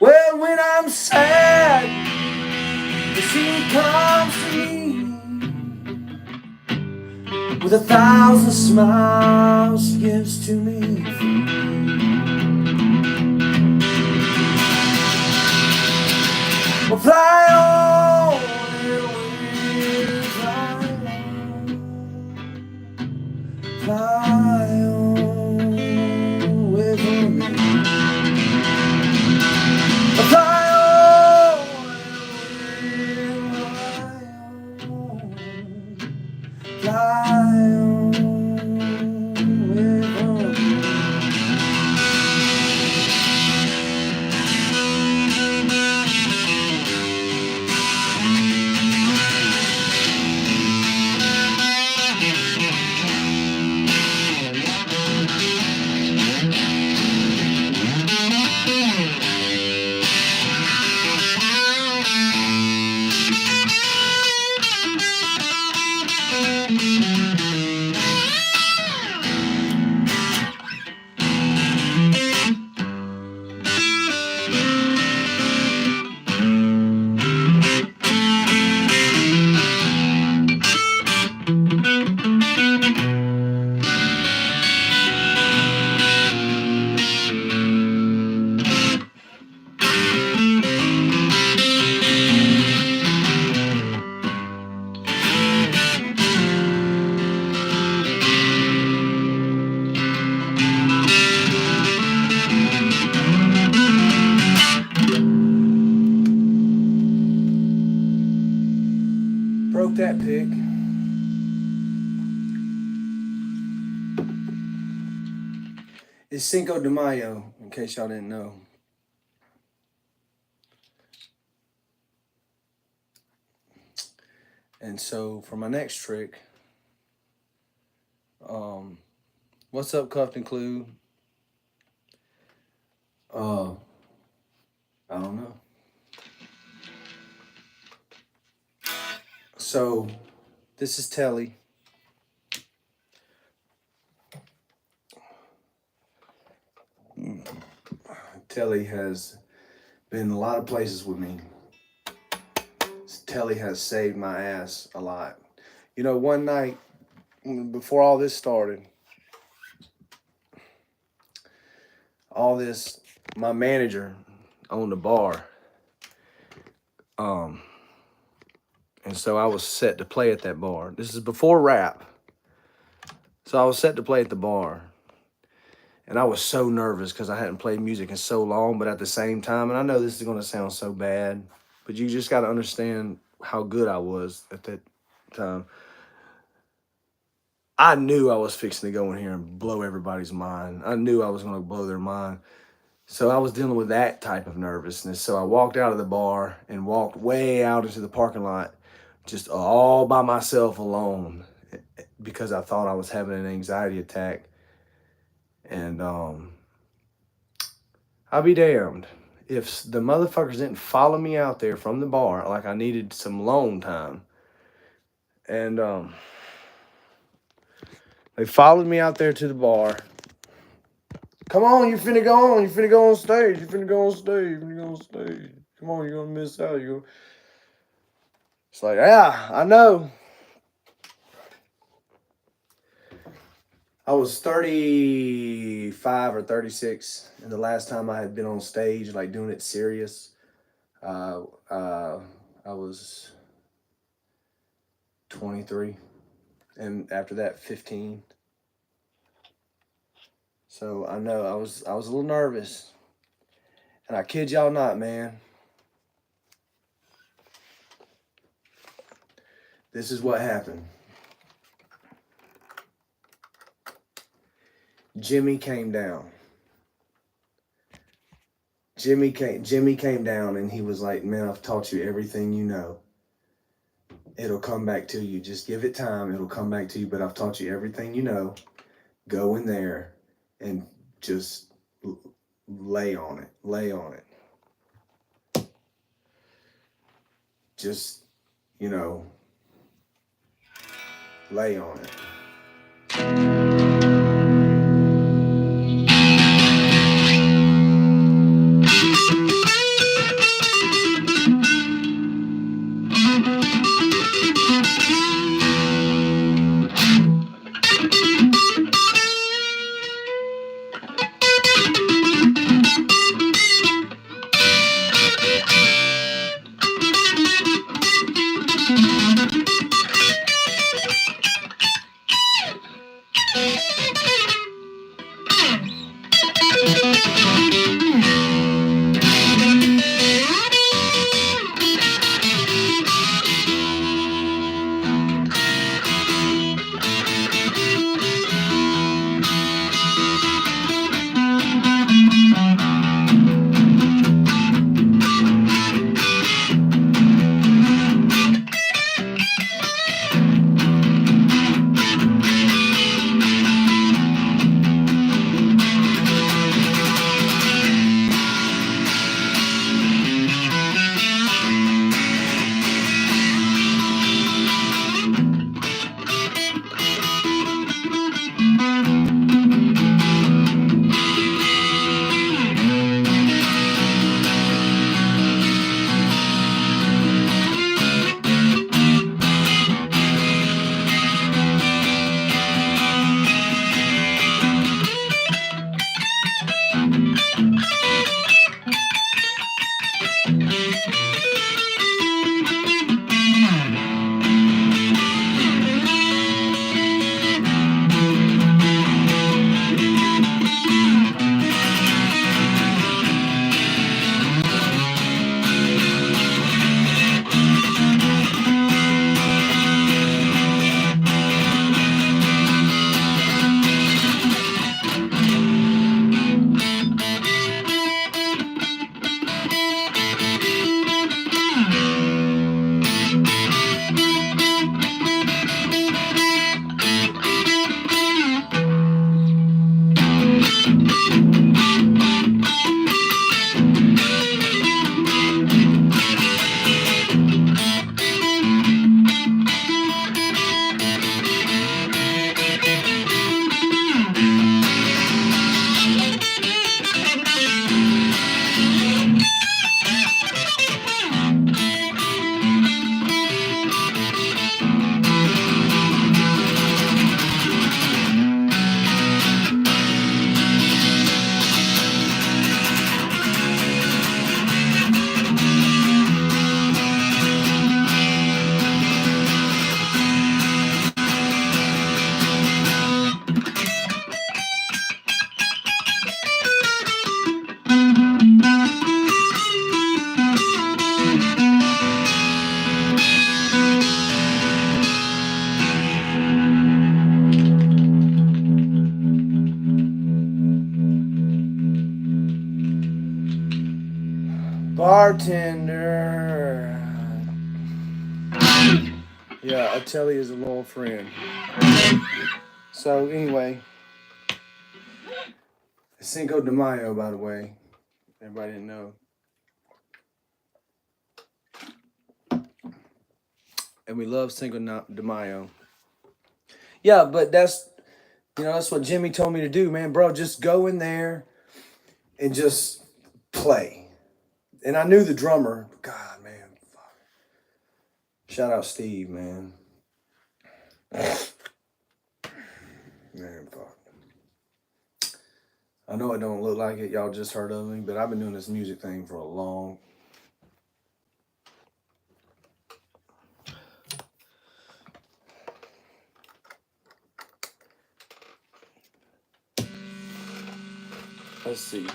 Well, when I'm sad, she comes to me with 1,000 smiles she gives to me. Well, fly on, little wings, fly on with me. Fly on, fly on with me. Broke that pick. It's Cinco de Mayo, in case y'all didn't know. And so for my next trick, what's up, Cuffed and Clued? I don't know. So this is Telly. Telly has been a lot of places with me. Telly has saved my ass a lot. You know, one night before all this started, my manager owned a bar. And so I was set to play at that bar. This is before rap. So I was set to play at the bar. And I was so nervous because I hadn't played music in so long, but at the same time, and I know this is going to sound so bad, but you just got to understand how good I was at that time. I knew I was fixing to go in here and blow everybody's mind. I knew I was going to blow their mind. So I was dealing with that type of nervousness. So I walked out of the bar and walked way out into the parking lot, just all by myself alone, because I thought I was having an anxiety attack. And I'll be damned if the motherfuckers didn't follow me out there from the bar like I needed some alone time. And they followed me out there to the bar. Come on, you finna go on. You finna go on stage. You finna go on stage. You finna go on stage. Come on, you're gonna miss out. It's like, yeah, I know. I was 35 or 36, and the last time I had been on stage, like doing it serious, I was 23, and after that, 15. So I know I was a little nervous, and I kid y'all not, man. This is what happened. Jimmy came down. Jimmy came down, and he was like, man, I've taught you everything you know. It'll come back to you. Just give it time. It'll come back to you, but I've taught you everything you know. Go in there and just lay on it. Lay on it. Just, lay on it. Bartender. Yeah, Atelli is a loyal friend. So anyway, Cinco de Mayo, by the way. Everybody didn't know. And we love Cinco de Mayo. Yeah, but that's that's what Jimmy told me to do, man. Bro, just go in there and just play. And I knew the drummer. God, man. Fuck. Shout out Steve, man. Man, fuck. I know it don't look like it. Y'all just heard of me, but I've been doing this music thing for a long. Let's see.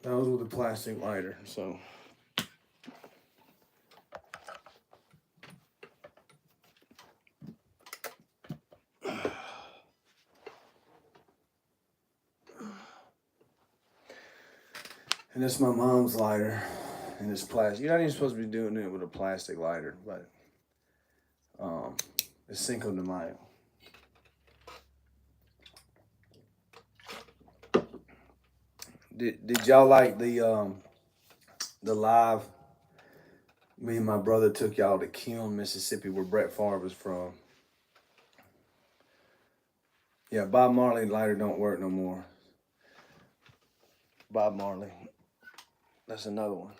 That was with a plastic lighter, so. And it's my mom's lighter, and it's plastic. You're not even supposed to be doing it with a plastic lighter, but it's Cinco de Mayo. Did y'all like the live? Me and my brother took y'all to Kiln, Mississippi, where Brett Favre was from. Yeah, Bob Marley lighter don't work no more. Bob Marley. That's another one.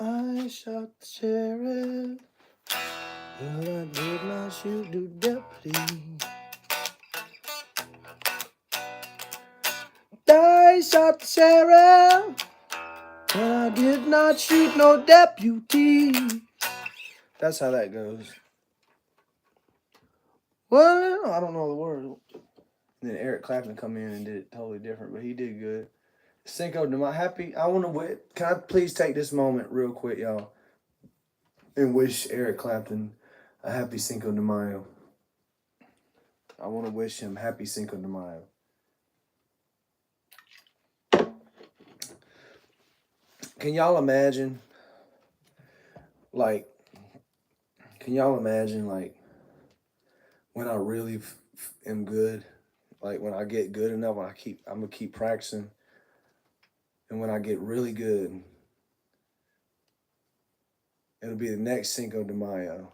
I shot the sheriff, but I did not shoot the deputy. I shot the sheriff, but I did not shoot no deputy. That's how that goes. Well, I don't know the words. And then Eric Clapton come in and did it totally different, but he did good. Cinco de Mayo, happy. I want to. Can I please take this moment real quick, y'all, and wish Eric Clapton a happy Cinco de Mayo. I want to wish him happy Cinco de Mayo. Can y'all imagine? Like, can y'all imagine like when I really am good? Like when I get good enough, I'm gonna keep practicing. And when I get really good, it'll be the next Cinco de Mayo.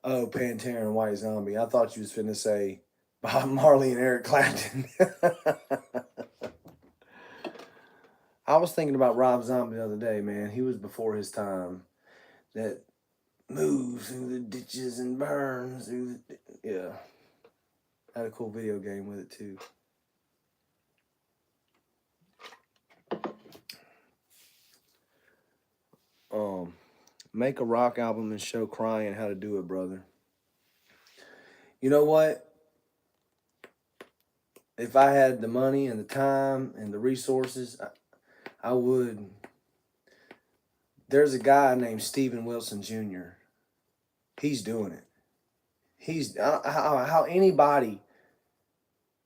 Oh, Pantera and White Zombie. I thought you was finna say Bob Marley and Eric Clapton. I was thinking about Rob Zombie the other day, man. He was before his time. That moves through the ditches and burns through the... Yeah. Had a cool video game with it, too. Make a rock album and show Crying how to do it, brother. You know what? if I had the money and the time and the resources, I would. There's a guy named Steven Wilson Jr. He's doing it. He's how anybody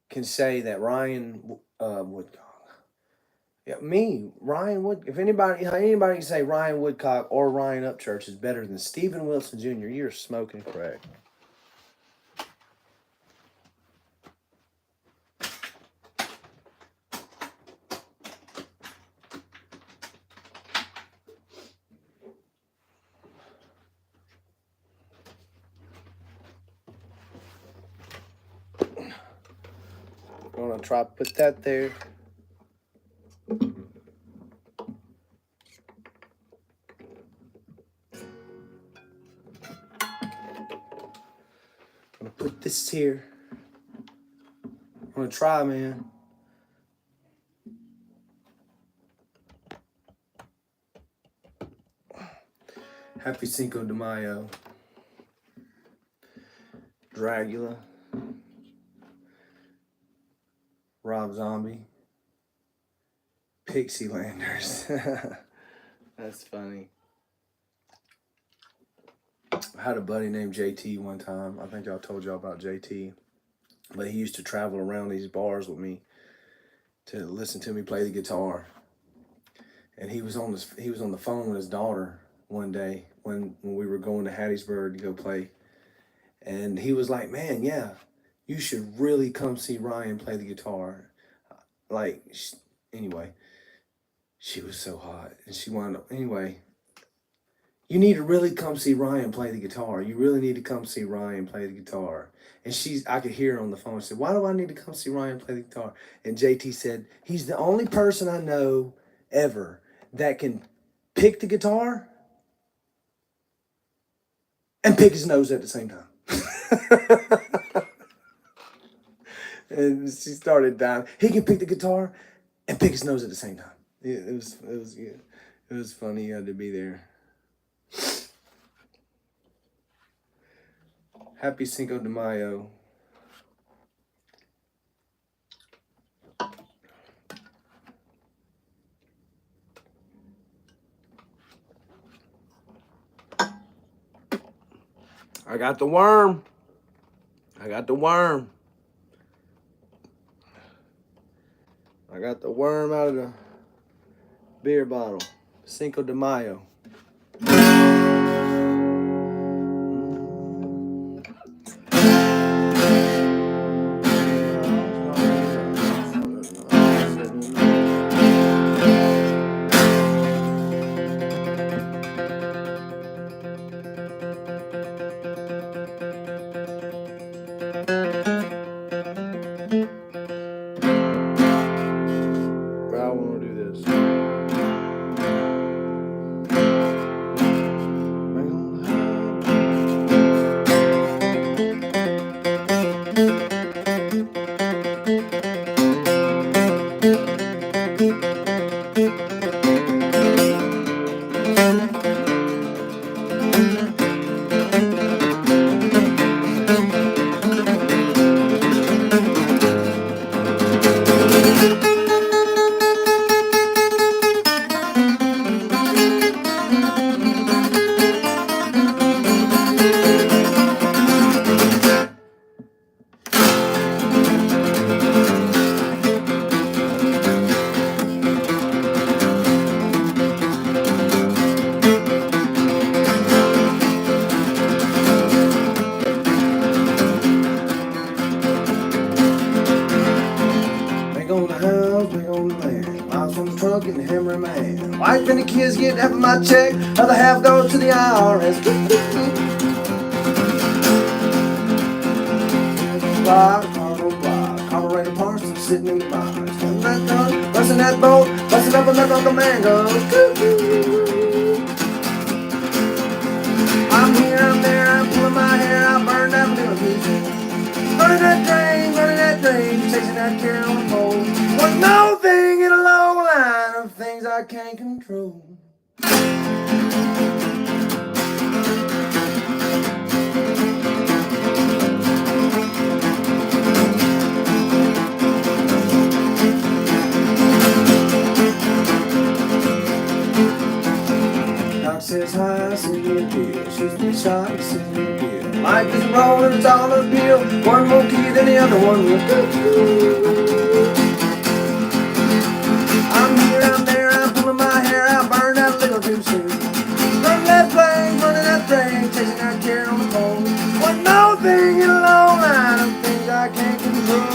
can say that Ryan Woodcock. Yeah, me, Ryan Wood. If anybody can say Ryan Woodcock or Ryan Upchurch is better than Steven Wilson Jr., you're smoking crack. I'm gonna try to put that there. I'm gonna put this here. I'm gonna try, man. Happy Cinco de Mayo. Dragula. Rob Zombie. Pixie Landers. That's funny. I had a buddy named JT one time. I think I told y'all about JT. But he used to travel around these bars with me to listen to me play the guitar. And he was on the phone with his daughter one day when we were going to Hattiesburg to go play. And he was like, man, yeah, you should really come see Ryan play the guitar. Like, anyway, she was so hot. And she wound up, anyway, you need to really come see Ryan play the guitar. You really need to come see Ryan play the guitar. And I could hear her on the phone. She said, why do I need to come see Ryan play the guitar? And JT said, he's the only person I know ever that can pick the guitar and pick his nose at the same time. And she started dying. He can pick the guitar and pick his nose at the same time. Yeah, it was good. It was funny. He had to be there. Happy Cinco de Mayo. I got the worm. I got the worm. I got the worm out of the beer bottle. Cinco de Mayo. Wife and the kids get half of my check, other half goes to the IRS. Carburetor parts sitting in the box. Busting that boat, busting up another Uncle Mango. I'm here, I'm there, I'm pulling my hair, I burn that little piece. Running that drain, chasing that carrot on the pole. One no thing in a long line of things I can't control. shot and sing the bill. Life is rolling, it's all uphill. One more key than the other one will go. I'm here, I'm there, I'm pulling my hair out, burned out a little too soon. Running that flame, running that train, chasing that carrot on the pole. One more thing in a long line of things I can't control.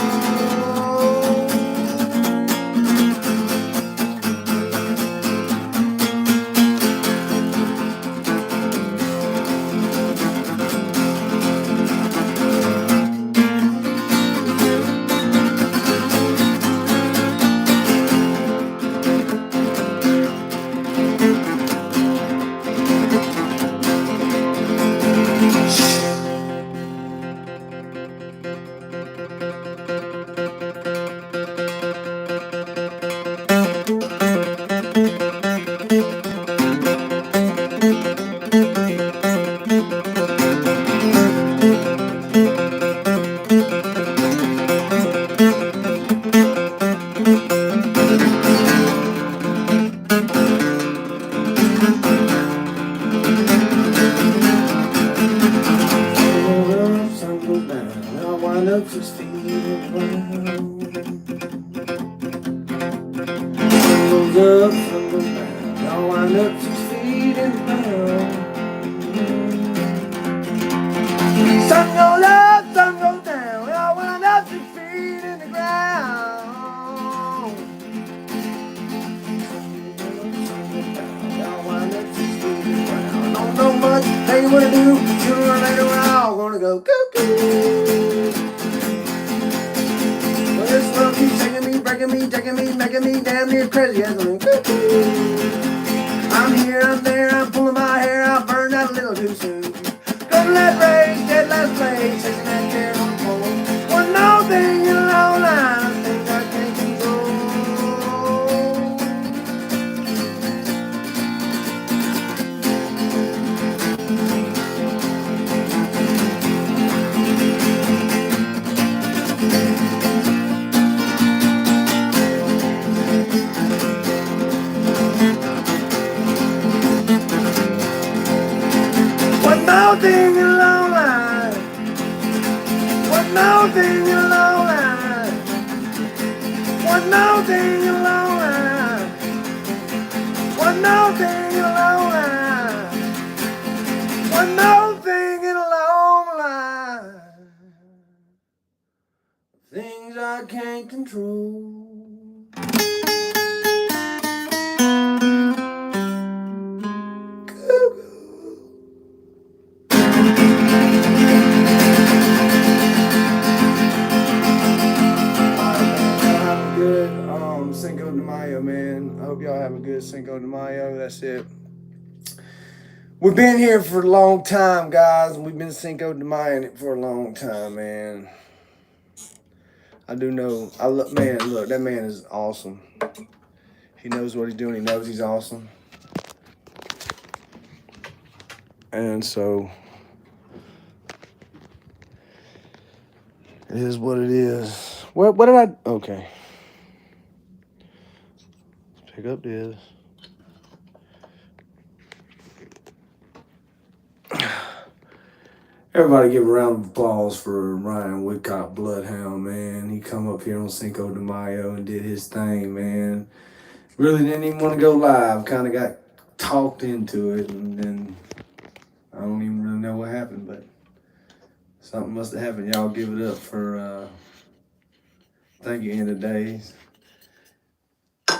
Sun goes down, I'll wind up 6 feet in the ground. Sun goes up, sun goes down, I'll wind up 6 feet in the ground. Sun goes up, sun goes down, I'll wind up 6 feet in the ground. I'll wind up 6 feet in the ground. Don't know much, tell you what to do. Sooner or later we're all gonna go cuckoo. Well, this love keeps taking me, breaking me, taking me, making me damn near crazy as I'm cuckoo. I'm here, I'm there, I'm pulling my hair out, burned out a little too soon. Gonna let rain, dead last place, chasing that carrot on the pole. One more thing in a long line of things I can't control. One more thing in a long line. One more thing in a long line. One more thing in a long line. One more thing in a long line. One more thing in a long line. Things I can't control. Good Cinco de Mayo, man. I hope y'all have a good Cinco de Mayo. That's it. We've been here for a long time, guys. We've been Cinco de Mayo for a long time, man. I do know. Man, look, that man is awesome. He knows what he's doing. He knows he's awesome. And so it is what it is. What did I? Okay. Let's pick up this. Everybody give a round of applause for Ryan Woodcock, BloodHound, man. He come up here on Cinco de Mayo and did his thing, man. Really didn't even want to go live. Kind of got talked into it, and then I don't even really know what happened, but something must have happened. Y'all give it up for, thank you, End of Days.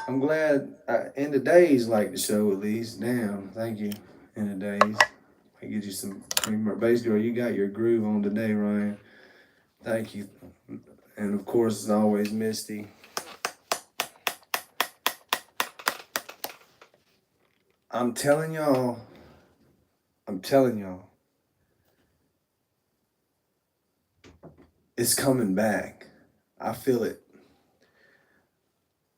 I'm glad End of Days like the show at least. Damn, thank you, End of Days. I get you some bass girl. You got your groove on today, Ryan. Thank you. And of course, as always, Misty. I'm telling y'all. It's coming back. I feel it.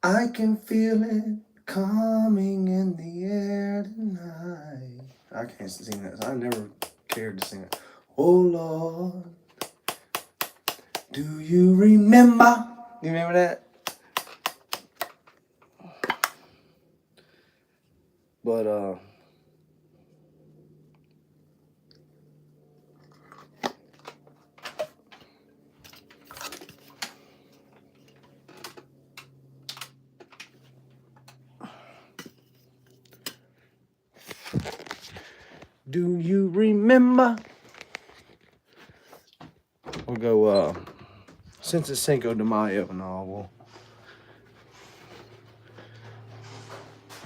I can feel it coming in the air tonight. I can't sing that. I never cared to sing it. Oh Lord, do you remember? You remember that? But Do you remember? We'll go, since it's Cinco de Mayo and all, we'll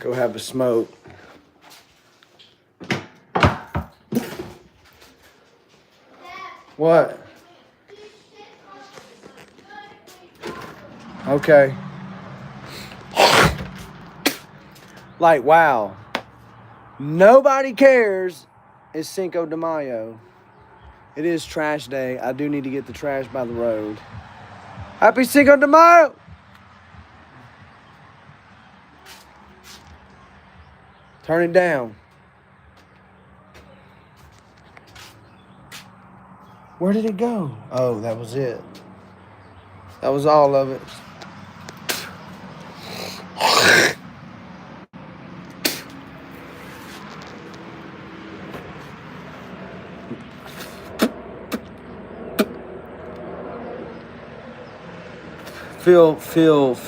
go have a smoke. What? Okay. Like, wow. Nobody cares. It's Cinco de Mayo. It is trash day. I do need to get the trash by the road. Happy Cinco de Mayo! Turn it down. Where did it go? Oh, that was it. That was all of it.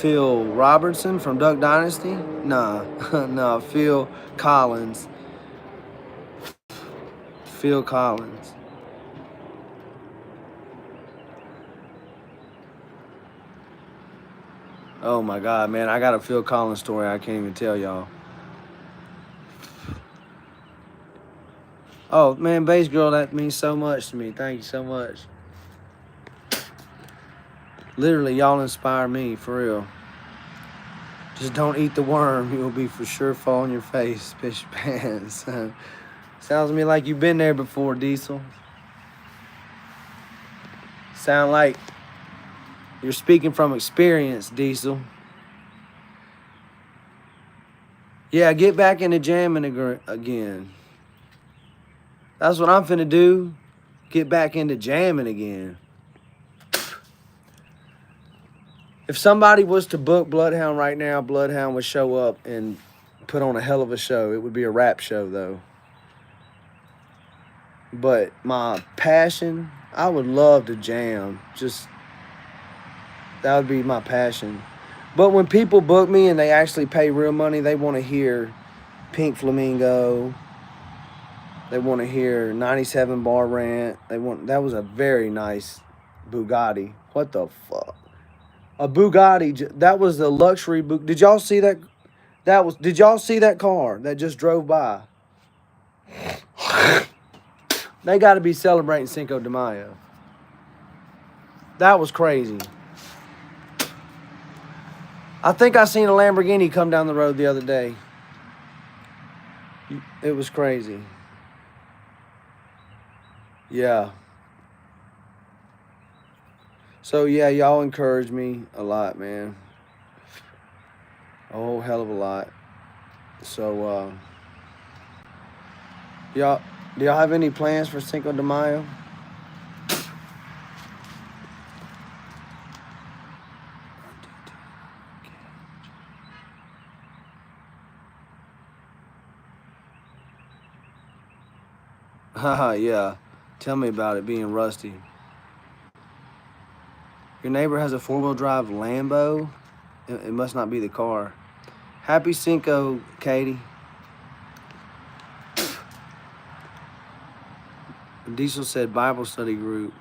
Phil Robertson from Duck Dynasty? Nah, nah, Phil Collins. Phil Collins. Oh my God, man, I got a Phil Collins story I can't even tell y'all. Oh man, bass girl, that means so much to me. Thank you so much. Literally, y'all inspire me, for real. Just don't eat the worm. You'll be for sure fall on your face, piss your pants. Sounds to me like you've been there before, Diesel. Sound like you're speaking from experience, Diesel. Yeah, get back into jamming again. That's what I'm finna do. Get back into jamming again. If somebody was to book BloodHound right now, BloodHound would show up and put on a hell of a show. It would be a rap show, though. But my passion, I would love to jam. Just, that would be my passion. But when people book me and they actually pay real money, they want to hear Pink Flamingo. They want to hear 97 Bar Rant. That was a very nice Bugatti. What the fuck? A Bugatti. That was the luxury. Did y'all see that? Did y'all see that car that just drove by? They got to be celebrating Cinco de Mayo. That was crazy. I think I seen a Lamborghini come down the road the other day. It was crazy. Yeah. So, yeah, y'all encourage me a lot, man. A whole hell of a lot. So, do y'all have any plans for Cinco de Mayo? Haha, yeah. Tell me about it being rusty. Your neighbor has a four-wheel drive Lambo? It must not be the car. Happy Cinco, Katie. Diesel said Bible study group.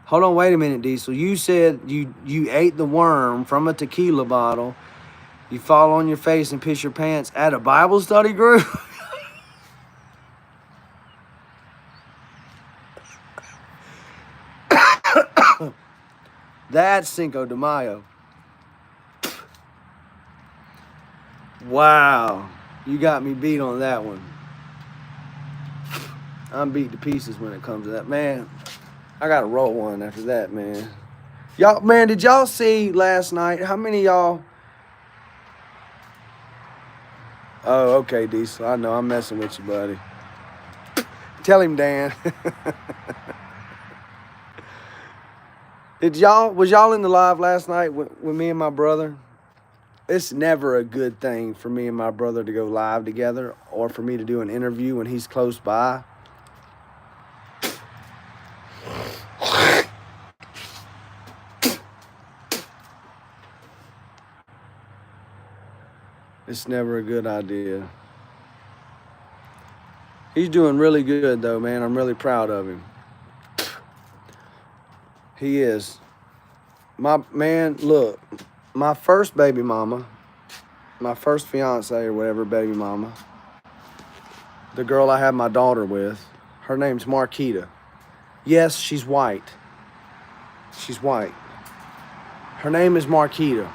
Hold on, wait a minute, Diesel. You said you ate the worm from a tequila bottle. You fall on your face and piss your pants at a Bible study group? That's Cinco de Mayo. Wow. You got me beat on that one. I'm beat to pieces when it comes to that. Man, I got to roll one after that, man. Y'all, man, did y'all see last night? How many of y'all? Oh, okay, Diesel. I know I'm messing with you, buddy. Tell him, Dan. Was y'all in the live last night with me and my brother? It's never a good thing for me and my brother to go live together or for me to do an interview when he's close by. It's never a good idea. He's doing really good, though, man. I'm really proud of him. He is. Look, my first baby mama, my first fiance or whatever baby mama, the girl I had my daughter with, her name's Marquita. Yes, she's white. She's white. Her name is Marquita.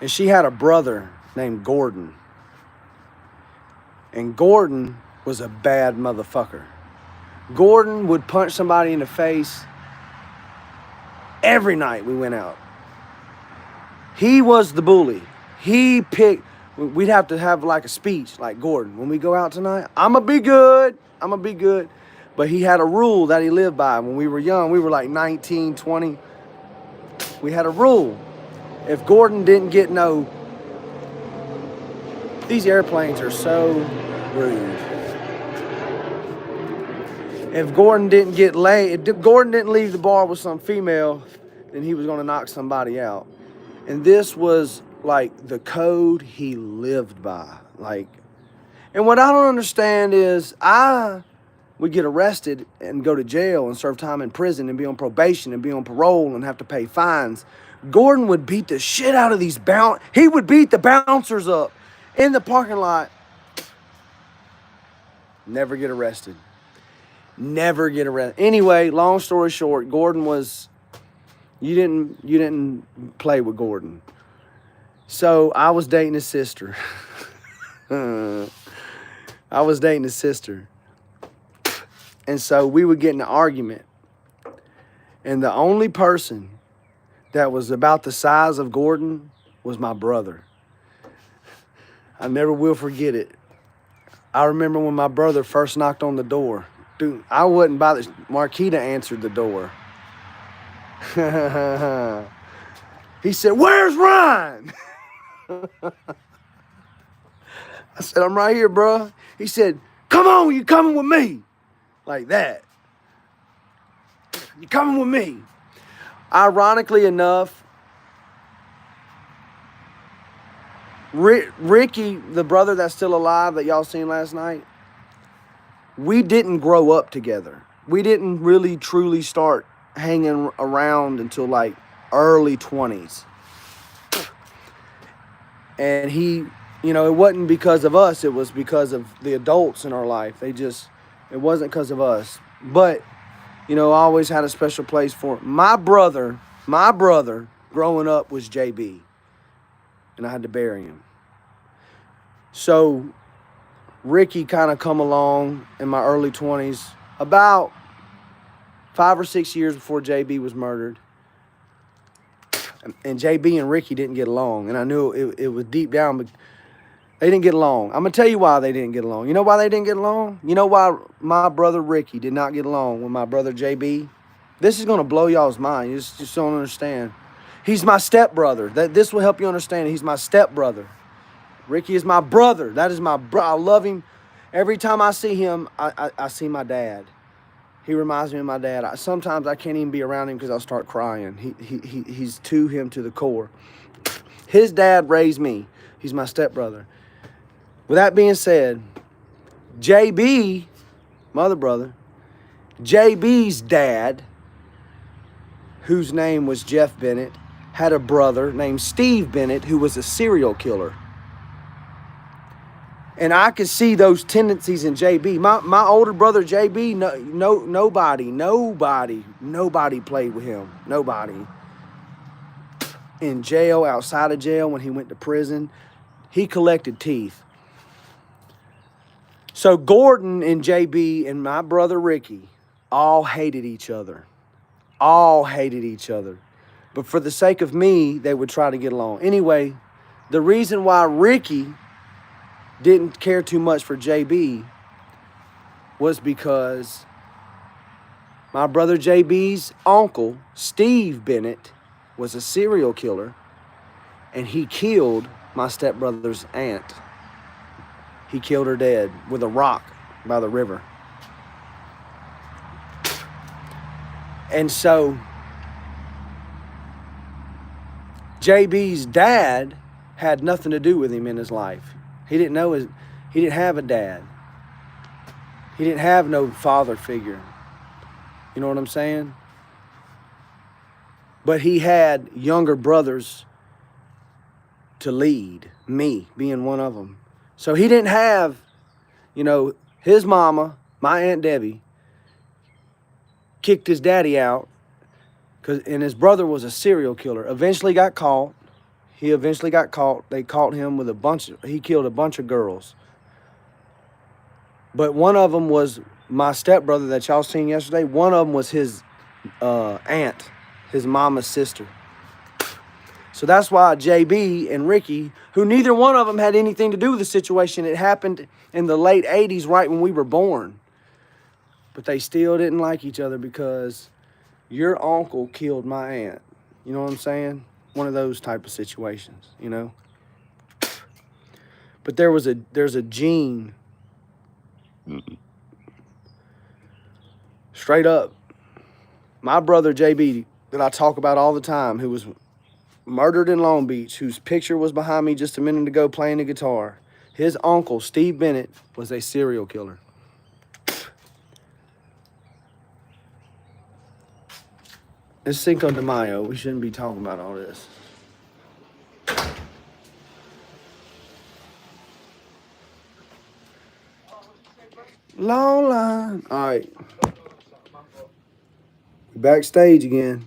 And she had a brother named Gordon. And Gordon was a bad motherfucker. Gordon would punch somebody in the face every night we went out. He was the bully. We'd have to have like a speech, like, Gordon, when we go out tonight, I'ma be good. I'ma be good. But he had a rule that he lived by. When we were young, we were like 19, 20. We had a rule. If Gordon didn't get no... These airplanes are so rude. If Gordon didn't get laid, if Gordon didn't leave the bar with some female, then he was going to knock somebody out. And this was like the code he lived by. Like, and what I don't understand is I would get arrested and go to jail and serve time in prison and be on probation and be on parole and have to pay fines. Gordon would beat the shit out of these he would beat the bouncers up in the parking lot. Never get arrested. Never get arrested. Anyway, long story short, Gordon was... You didn't play with Gordon. So I was dating his sister. I was dating his sister. And so we would get in an argument. And the only person that was about the size of Gordon was my brother. I never will forget it. I remember when my brother first knocked on the door. Dude, I wasn't by the... Marquita answered the door. He said, "Where's Ryan?" I said, "I'm right here, bro." He said, "Come on, you coming with me?" Like that. You coming with me? Ironically enough, Ricky, the brother that's still alive that y'all seen last night, we didn't grow up together. We didn't really truly start hanging around until like early 20s. And he, it wasn't because of us. It was because of the adults in our life. It wasn't because of us. But, I always had a special place for him. My brother growing up was JB. And I had to bury him. So Ricky kind of come along in my early 20s, about 5 or 6 years before JB was murdered. And JB and Ricky didn't get along. And I knew it was deep down, but they didn't get along. I'm going to tell you why they didn't get along. You know why they didn't get along? You know why my brother Ricky did not get along with my brother JB? This is going to blow y'all's mind. You just don't understand. He's my stepbrother. This will help you understand. He's my stepbrother. Ricky is my brother. That is my brother. I love him. Every time I see him, I see my dad. He reminds me of my dad. Sometimes I can't even be around him because I'll start crying. He's to him to the core. His dad raised me. He's my stepbrother. With that being said, JB, my other brother, JB's dad, whose name was Jeff Bennett, had a brother named Steve Bennett who was a serial killer. And I could see those tendencies in JB. My older brother JB, nobody played with him. Nobody. In jail, outside of jail, when he went to prison, he collected teeth. So Gordon and JB and my brother Ricky all hated each other. All hated each other. But for the sake of me, they would try to get along. Anyway, the reason why Ricky didn't care too much for JB was because my brother JB's uncle, Steve Bennett, was a serial killer, and he killed my stepbrother's aunt. He killed her dead with a rock by the river. And so JB's dad had nothing to do with him in his life. He didn't know He didn't have a dad. He didn't have no father figure. You know what I'm saying? But he had younger brothers to lead, me being one of them. So he didn't have, you know, his mama, my Aunt Debbie, kicked his daddy out, and his brother was a serial killer. Eventually got caught. He eventually got caught. They caught him with he killed a bunch of girls. But one of them was my stepbrother that y'all seen yesterday. One of them was his aunt, his mama's sister. So that's why JB and Ricky, who neither one of them had anything to do with the situation, it happened in the late 80s, right when we were born. But they still didn't like each other because your uncle killed my aunt. You know what I'm saying? One of those type of situations, you know? But there's a gene. Straight up. My brother JB, that I talk about all the time, who was murdered in Long Beach, whose picture was behind me just a minute ago playing the guitar. His uncle, Steve Bennett, was a serial killer. It's Cinco de Mayo. We shouldn't be talking about all this. Long line. All right. Backstage again.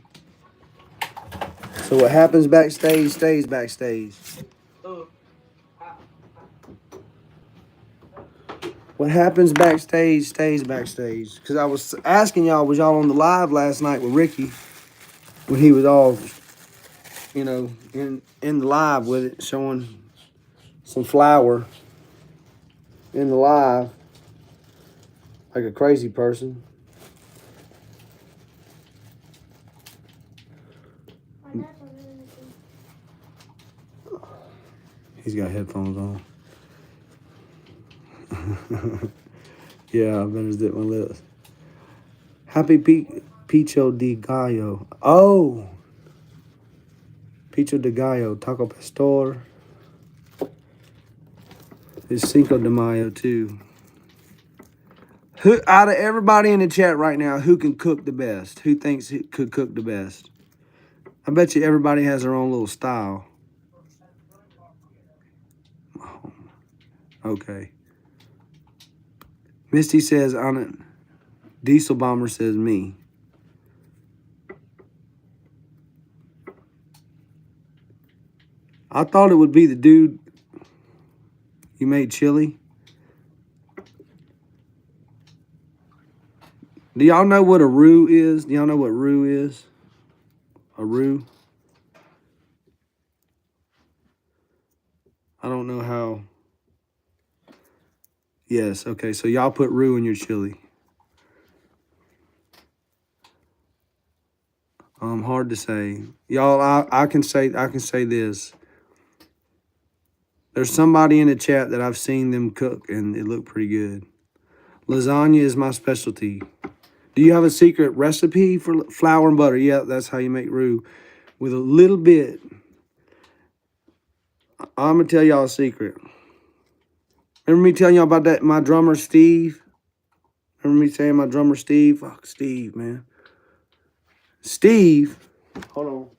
So what happens backstage stays backstage. What happens backstage stays backstage. Because I was asking y'all, was y'all on the live last night with Ricky when he was all, you know, in the live with it, showing some flour in the live like a crazy person. He's got headphones on. Yeah, I better zip my lips. Happy Picho de Gallo. Oh! Picho de Gallo. Taco Pastor. It's Cinco de Mayo, too. Who, out of everybody in the chat right now, who can cook the best? Who thinks he could cook the best? I bet you everybody has their own little style. Okay. Misty says on it. Diesel Bomber says me. I thought it would be the dude you made chili. Do y'all know what a roux is? Do y'all know what roux is? A roux? I don't know how. Yes, okay, so y'all put roux in your chili. Hard to say. Y'all, I can say this. There's somebody in the chat that I've seen them cook and it looked pretty good. Lasagna is my specialty. Do you have a secret recipe for flour and butter? Yeah, that's how you make roux. With a little bit. I'm going to tell y'all a secret. Remember me telling y'all about that, my drummer, Steve? Remember me saying my drummer, Steve? Fuck, Steve, man. Steve. Hold on.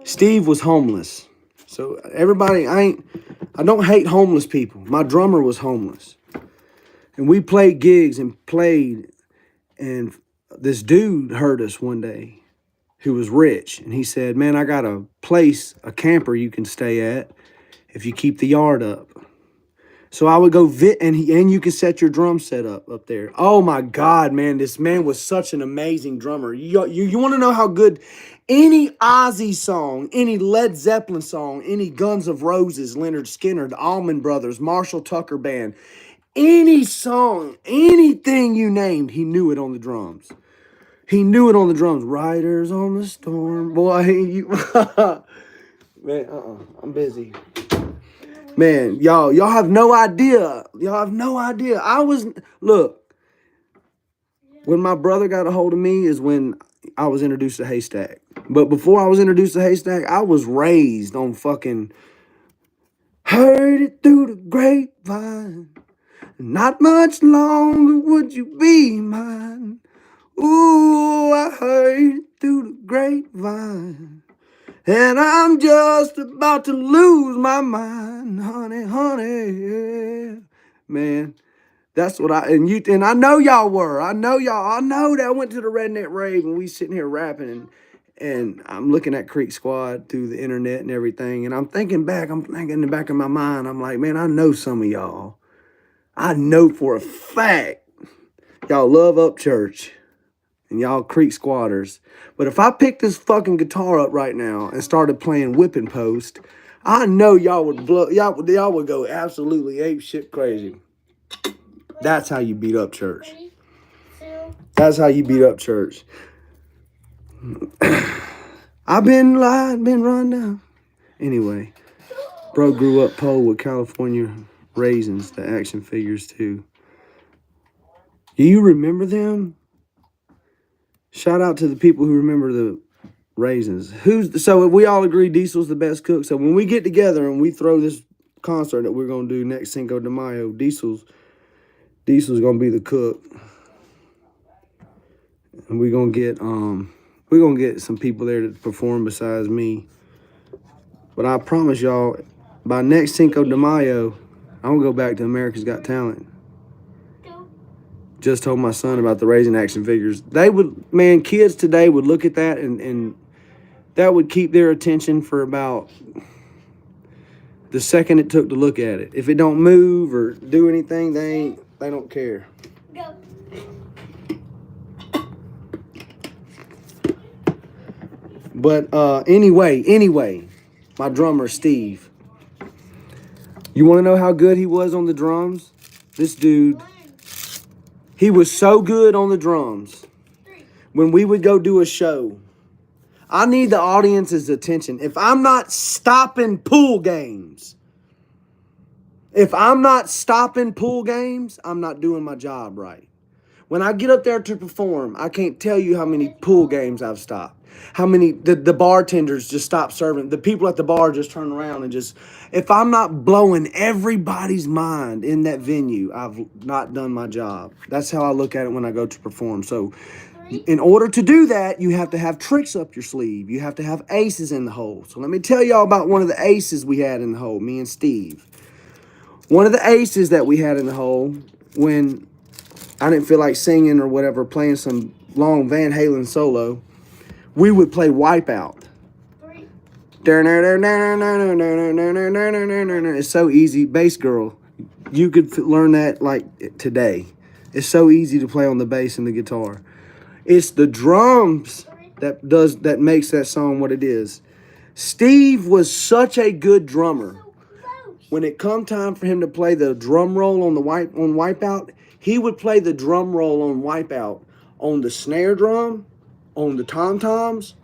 Steve was homeless. So everybody, I don't hate homeless people. My drummer was homeless. And we played gigs and played. And this dude heard us one day who was rich. And he said, man, I got a place, a camper you can stay at if you keep the yard up. So I would go and you can set your drum set up there. Oh my God, man, this man was such an amazing drummer. You want to know how good any Ozzy song, any Led Zeppelin song, any Guns N' Roses, Leonard Skinner, the Allman Brothers, Marshall Tucker Band, any song, anything you named, he knew it on the drums. He knew it on the drums. Riders on the Storm, boy. Man, I'm busy. Man, y'all have no idea. Y'all have no idea. Look, when my brother got a hold of me is when I was introduced to Haystack. But before I was introduced to Haystack, I was raised on fucking heard it through the grapevine. Not much longer would you be mine. Ooh, I heard it through the grapevine. And I'm just about to lose my mind, honey, honey, yeah. Man, that's what and I know y'all were. I know that I went to the redneck rave and we sitting here rapping and I'm looking at Creek Squad through the internet and everything. And I'm thinking in the back of my mind, I'm like, man, I know some of y'all. I know for a fact y'all love Up Church. And y'all Creek Squatters. But if I picked this fucking guitar up right now and started playing Whipping Post, I know y'all would y'all would go absolutely ape shit crazy. That's how you beat Up Church. That's how you beat Up Church. I've been lied, been run down. Anyway, bro grew up poor with California raisins, the action figures too. Do you remember them? Shout out to the people who remember the raisins. So we all agree Diesel's the best cook. So when we get together and we throw this concert that we're gonna do next Cinco de Mayo, Diesel's gonna be the cook. And we're gonna get some people there to perform besides me. But I promise y'all, by next Cinco de Mayo, I'm gonna go back to America's Got Talent. Just told my son about the raisin action figures. Kids today would look at that and that would keep their attention for about the second it took to look at it. If it don't move or do anything, they don't care. Go. But anyway, my drummer Steve. You want to know how good he was on the drums? This dude, he was so good on the drums. When we would go do a show, I need the audience's attention. If I'm not stopping pool games, I'm not doing my job right. When I get up there to perform, I can't tell you how many pool games I've stopped. How many the bartenders just stop serving. The people at the bar just turn around and just, if I'm not blowing everybody's mind in that venue, I've not done my job. That's how I look at it when I go to perform. So in order to do that, you have to have tricks up your sleeve. You have to have aces in the hole. So let me tell y'all about one of the aces we had in the hole, me and Steve. One of the aces that we had in the hole when I didn't feel like singing or whatever, playing some long Van Halen solo, we would play Wipeout. It's so easy. Bass girl, you could learn that like today. It's so easy to play on the bass and the guitar. It's the drums that makes that song what it is. Steve was such a good drummer. When it come time for him to play the drum roll on Wipeout, he would play the drum roll on Wipeout on the snare drum, on the tom-toms,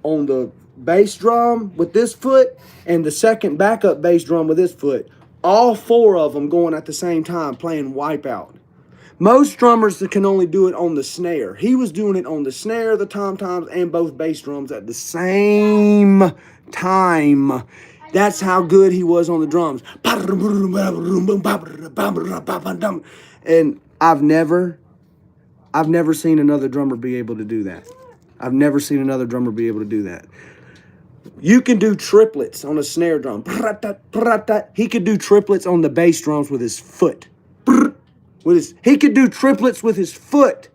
on the bass drum with this foot, and the second backup bass drum with this foot. All four of them going at the same time playing Wipeout. Most drummers can only do it on the snare. He was doing it on the snare, the tom-toms, and both bass drums at the same time. That's how good he was on the drums. And I've never seen another drummer be able to do that. I've never seen another drummer be able to do that. You can do triplets on a snare drum. He could do triplets on the bass drums with his foot. He could do triplets with his foot.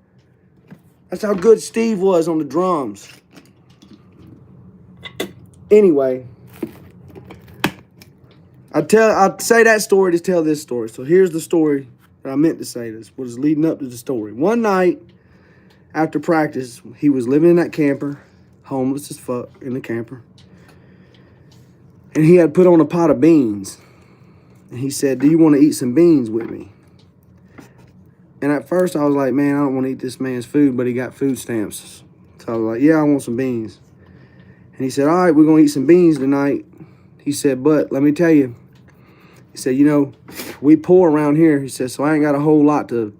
That's how good Steve was on the drums. Anyway, I'd say that story to tell this story. So here's the story that I meant to say. This was leading up to the story. One night after practice, he was living in that camper, homeless as fuck in the camper. And he had put on a pot of beans. And he said, "Do you want to eat some beans with me?" And at first I was like, man, I don't want to eat this man's food, but he got food stamps. So I was like, yeah, I want some beans. And he said, all right, we're going to eat some beans tonight. He said, but let me tell you. He said, you know, we poor around here. He said, so I ain't got a whole lot to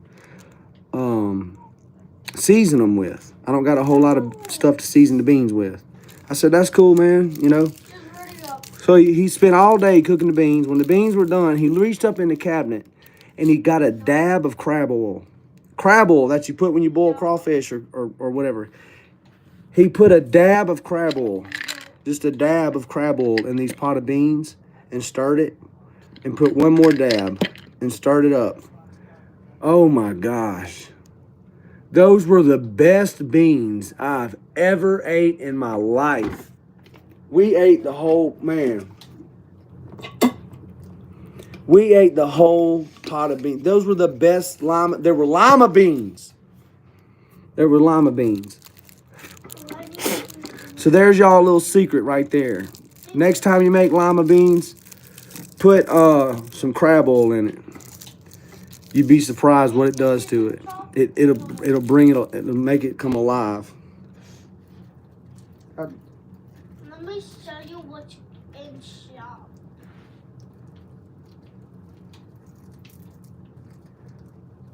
season them with. I don't got a whole lot of stuff to season the beans with. I said, that's cool, man, you know. Just burn it up. So he spent all day cooking the beans. When the beans were done, he reached up in the cabinet and he got a dab of crab oil. Crab oil that you put when you boil crawfish or whatever. He put a dab of crab oil, just a dab of crab oil in these pot of beans and stirred it and put one more dab and stirred it up. Oh my gosh. Those were the best beans I've ever ate in my life. We ate the whole, man. We ate the whole pot of beans. Those were the best lima. There were lima beans. There were lima beans. So there's y'all a little secret right there. Next time you make lima beans, put some crab oil in it. You'd be surprised what it does to it. It'll make it come alive. Let me show you what you can shop.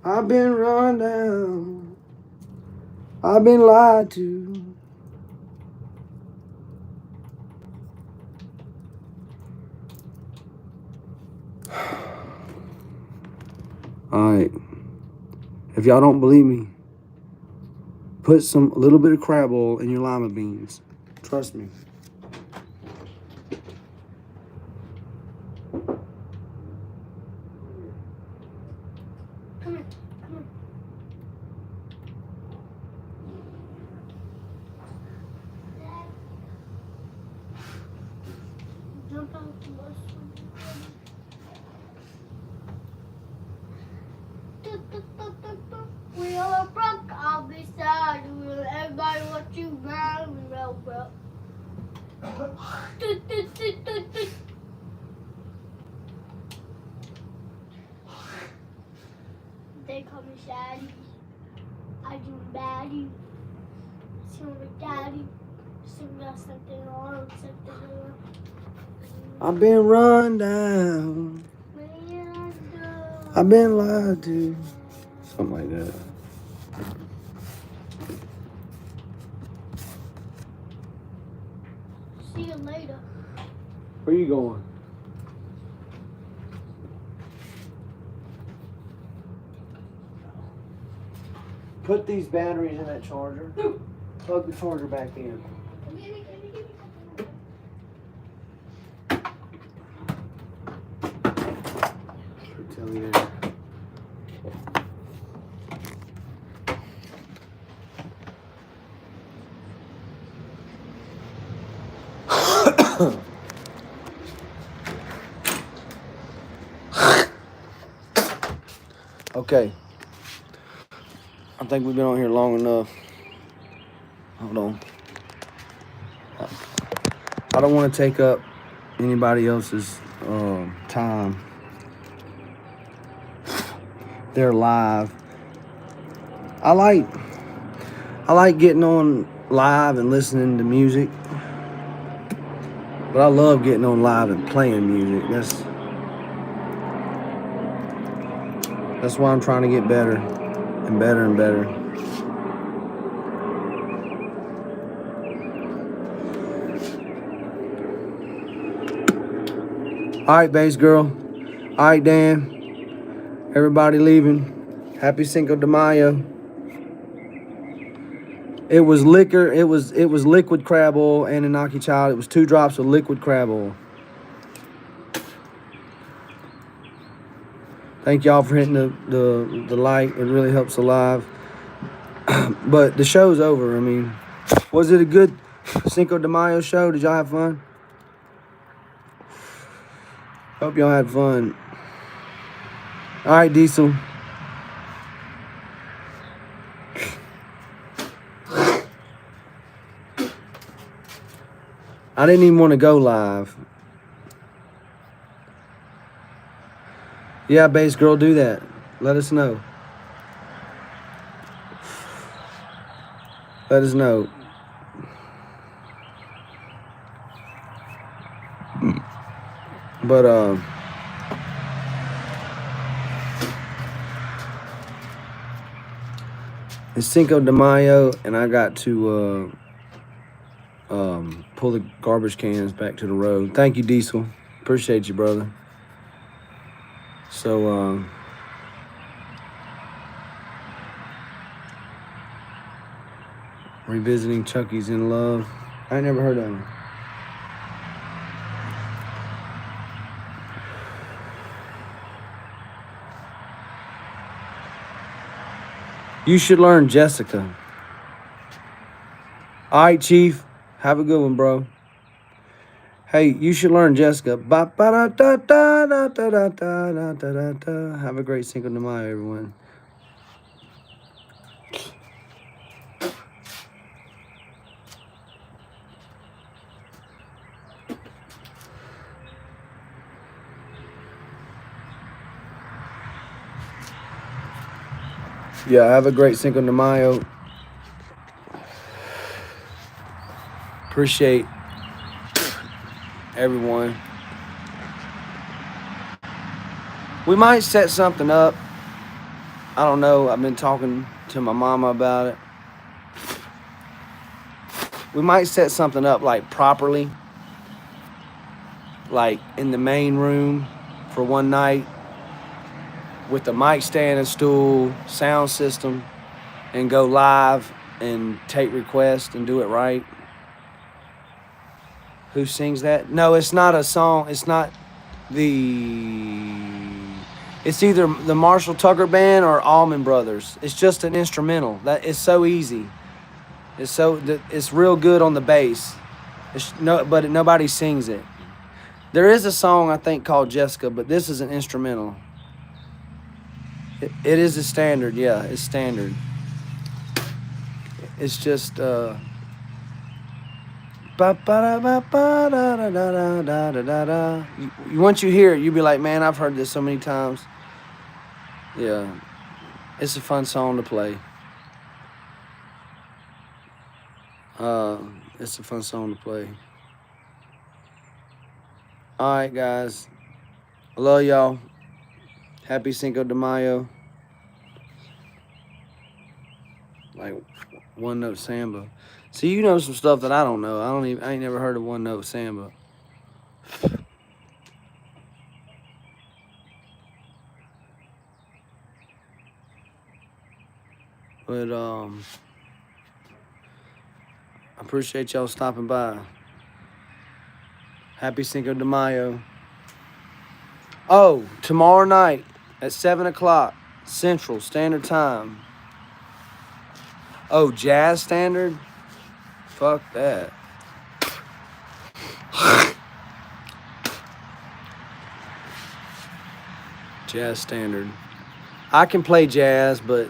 I've been run down. I've been lied to. Alright. If y'all don't believe me, put a little bit of crab oil in your lima beans. Trust me. Come here. Come here. Dad. Jump out the bus. We are broke, I'll be sad. Everybody wants you round, real broke. They call me Shaddy. I do baddie. Sing with daddy. Sing got something on, something on. I've been run down. I've been lied to. Something like that. See you later. Where you going? Put these batteries in that charger. Plug the charger back in. Tell me there. Okay. I think we've been on here long enough. Hold on. I don't want to take up anybody else's time. They're live. I like getting on live and listening to music. But I love getting on live and playing music. That's why I'm trying to get better and better and better. All right, bass girl. All right, Dan. Everybody leaving. Happy Cinco de Mayo. It was liquor. It was liquid crab oil and Inaki child. It was 2 drops of liquid crab oil. Thank y'all for hitting the like. It really helps the live. But the show's over. I mean, was it a good Cinco de Mayo show? Did y'all have fun? Hope y'all had fun. All right, Diesel. I didn't even want to go live. Yeah, bass girl, do that. Let us know. Let us know. But it's Cinco de Mayo, and I got to pull the garbage cans back to the road. Thank you, Diesel. Appreciate you, brother. So, revisiting Chucky's in Love. I ain't never heard of him. You should learn Jessica. All right, Chief. Have a good one, bro. Hey, you should learn Jessica. Ba ba da da da da da da da da da da. Have a great Cinco de Mayo, everyone. Yeah, have a great Cinco de Mayo. Appreciate everyone. We might set something up. I don't know. I've been talking to my mama about it. We might set something up like properly, like in the main room for one night with the mic stand and stool, sound system, and go live and take requests and do it right. Who sings that? No, it's not a song. It's not it's either the Marshall Tucker Band or Allman Brothers. It's just an instrumental. That is so easy. It's real good on the bass. But nobody sings it. There is a song I think called Jessica, but this is an instrumental. It is a standard, yeah, it's standard. It's just once you hear it, you'll be like, man, I've heard this so many times. Yeah, it's a fun song to play. It's a fun song to play. All right, guys. I love y'all. Happy Cinco de Mayo. Like one note samba. See, you know some stuff that I don't know. I ain't never heard of one note samba. But I appreciate y'all stopping by. Happy Cinco de Mayo. Oh, tomorrow night at 7 o'clock Central Standard Time. Oh, Jazz Standard? Fuck that. Jazz Standard. I can play jazz, but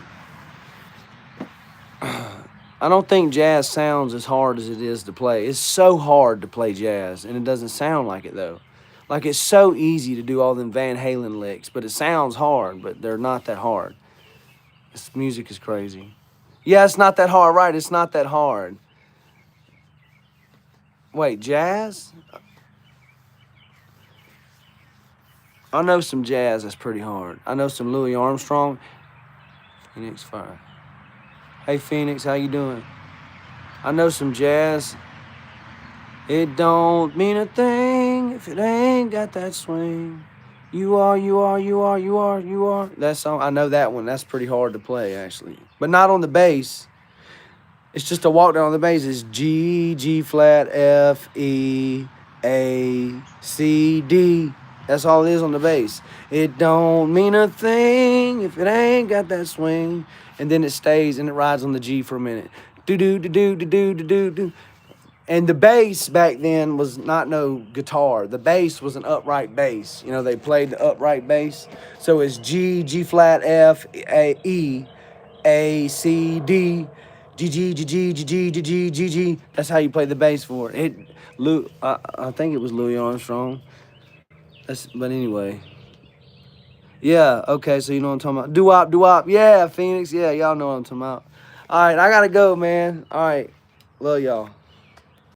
I don't think jazz sounds as hard as it is to play. It's so hard to play jazz, and it doesn't sound like it, though. Like, it's so easy to do all them Van Halen licks, but it sounds hard, but they're not that hard. This music is crazy. Yeah, it's not that hard, right? It's not that hard. Wait, jazz? I know some jazz that's pretty hard. I know some Louis Armstrong. Phoenix Fire. Hey, Phoenix, how you doing? I know some jazz. It don't mean a thing if it ain't got that swing. You are. That song, I know that one. That's pretty hard to play, actually. But not on the bass. It's just a walk down on the bass. It's G, G flat, F, E, A, C, D. That's all it is on the bass. It don't mean a thing if it ain't got that swing. And then it stays and it rides on the G for a minute. Do. And the bass back then was not no guitar. The bass was an upright bass. You know, they played the upright bass. So it's G, G flat, F, A, E, A, C, D, G, G, G, G, G, G, G, G, G, G. That's how you play the bass for it. I think it was Louis Armstrong. But anyway. Yeah, okay, so you know what I'm talking about. Doo-wop. Yeah, Phoenix. Yeah, y'all know what I'm talking about. All right, I got to go, man. All right. Love y'all.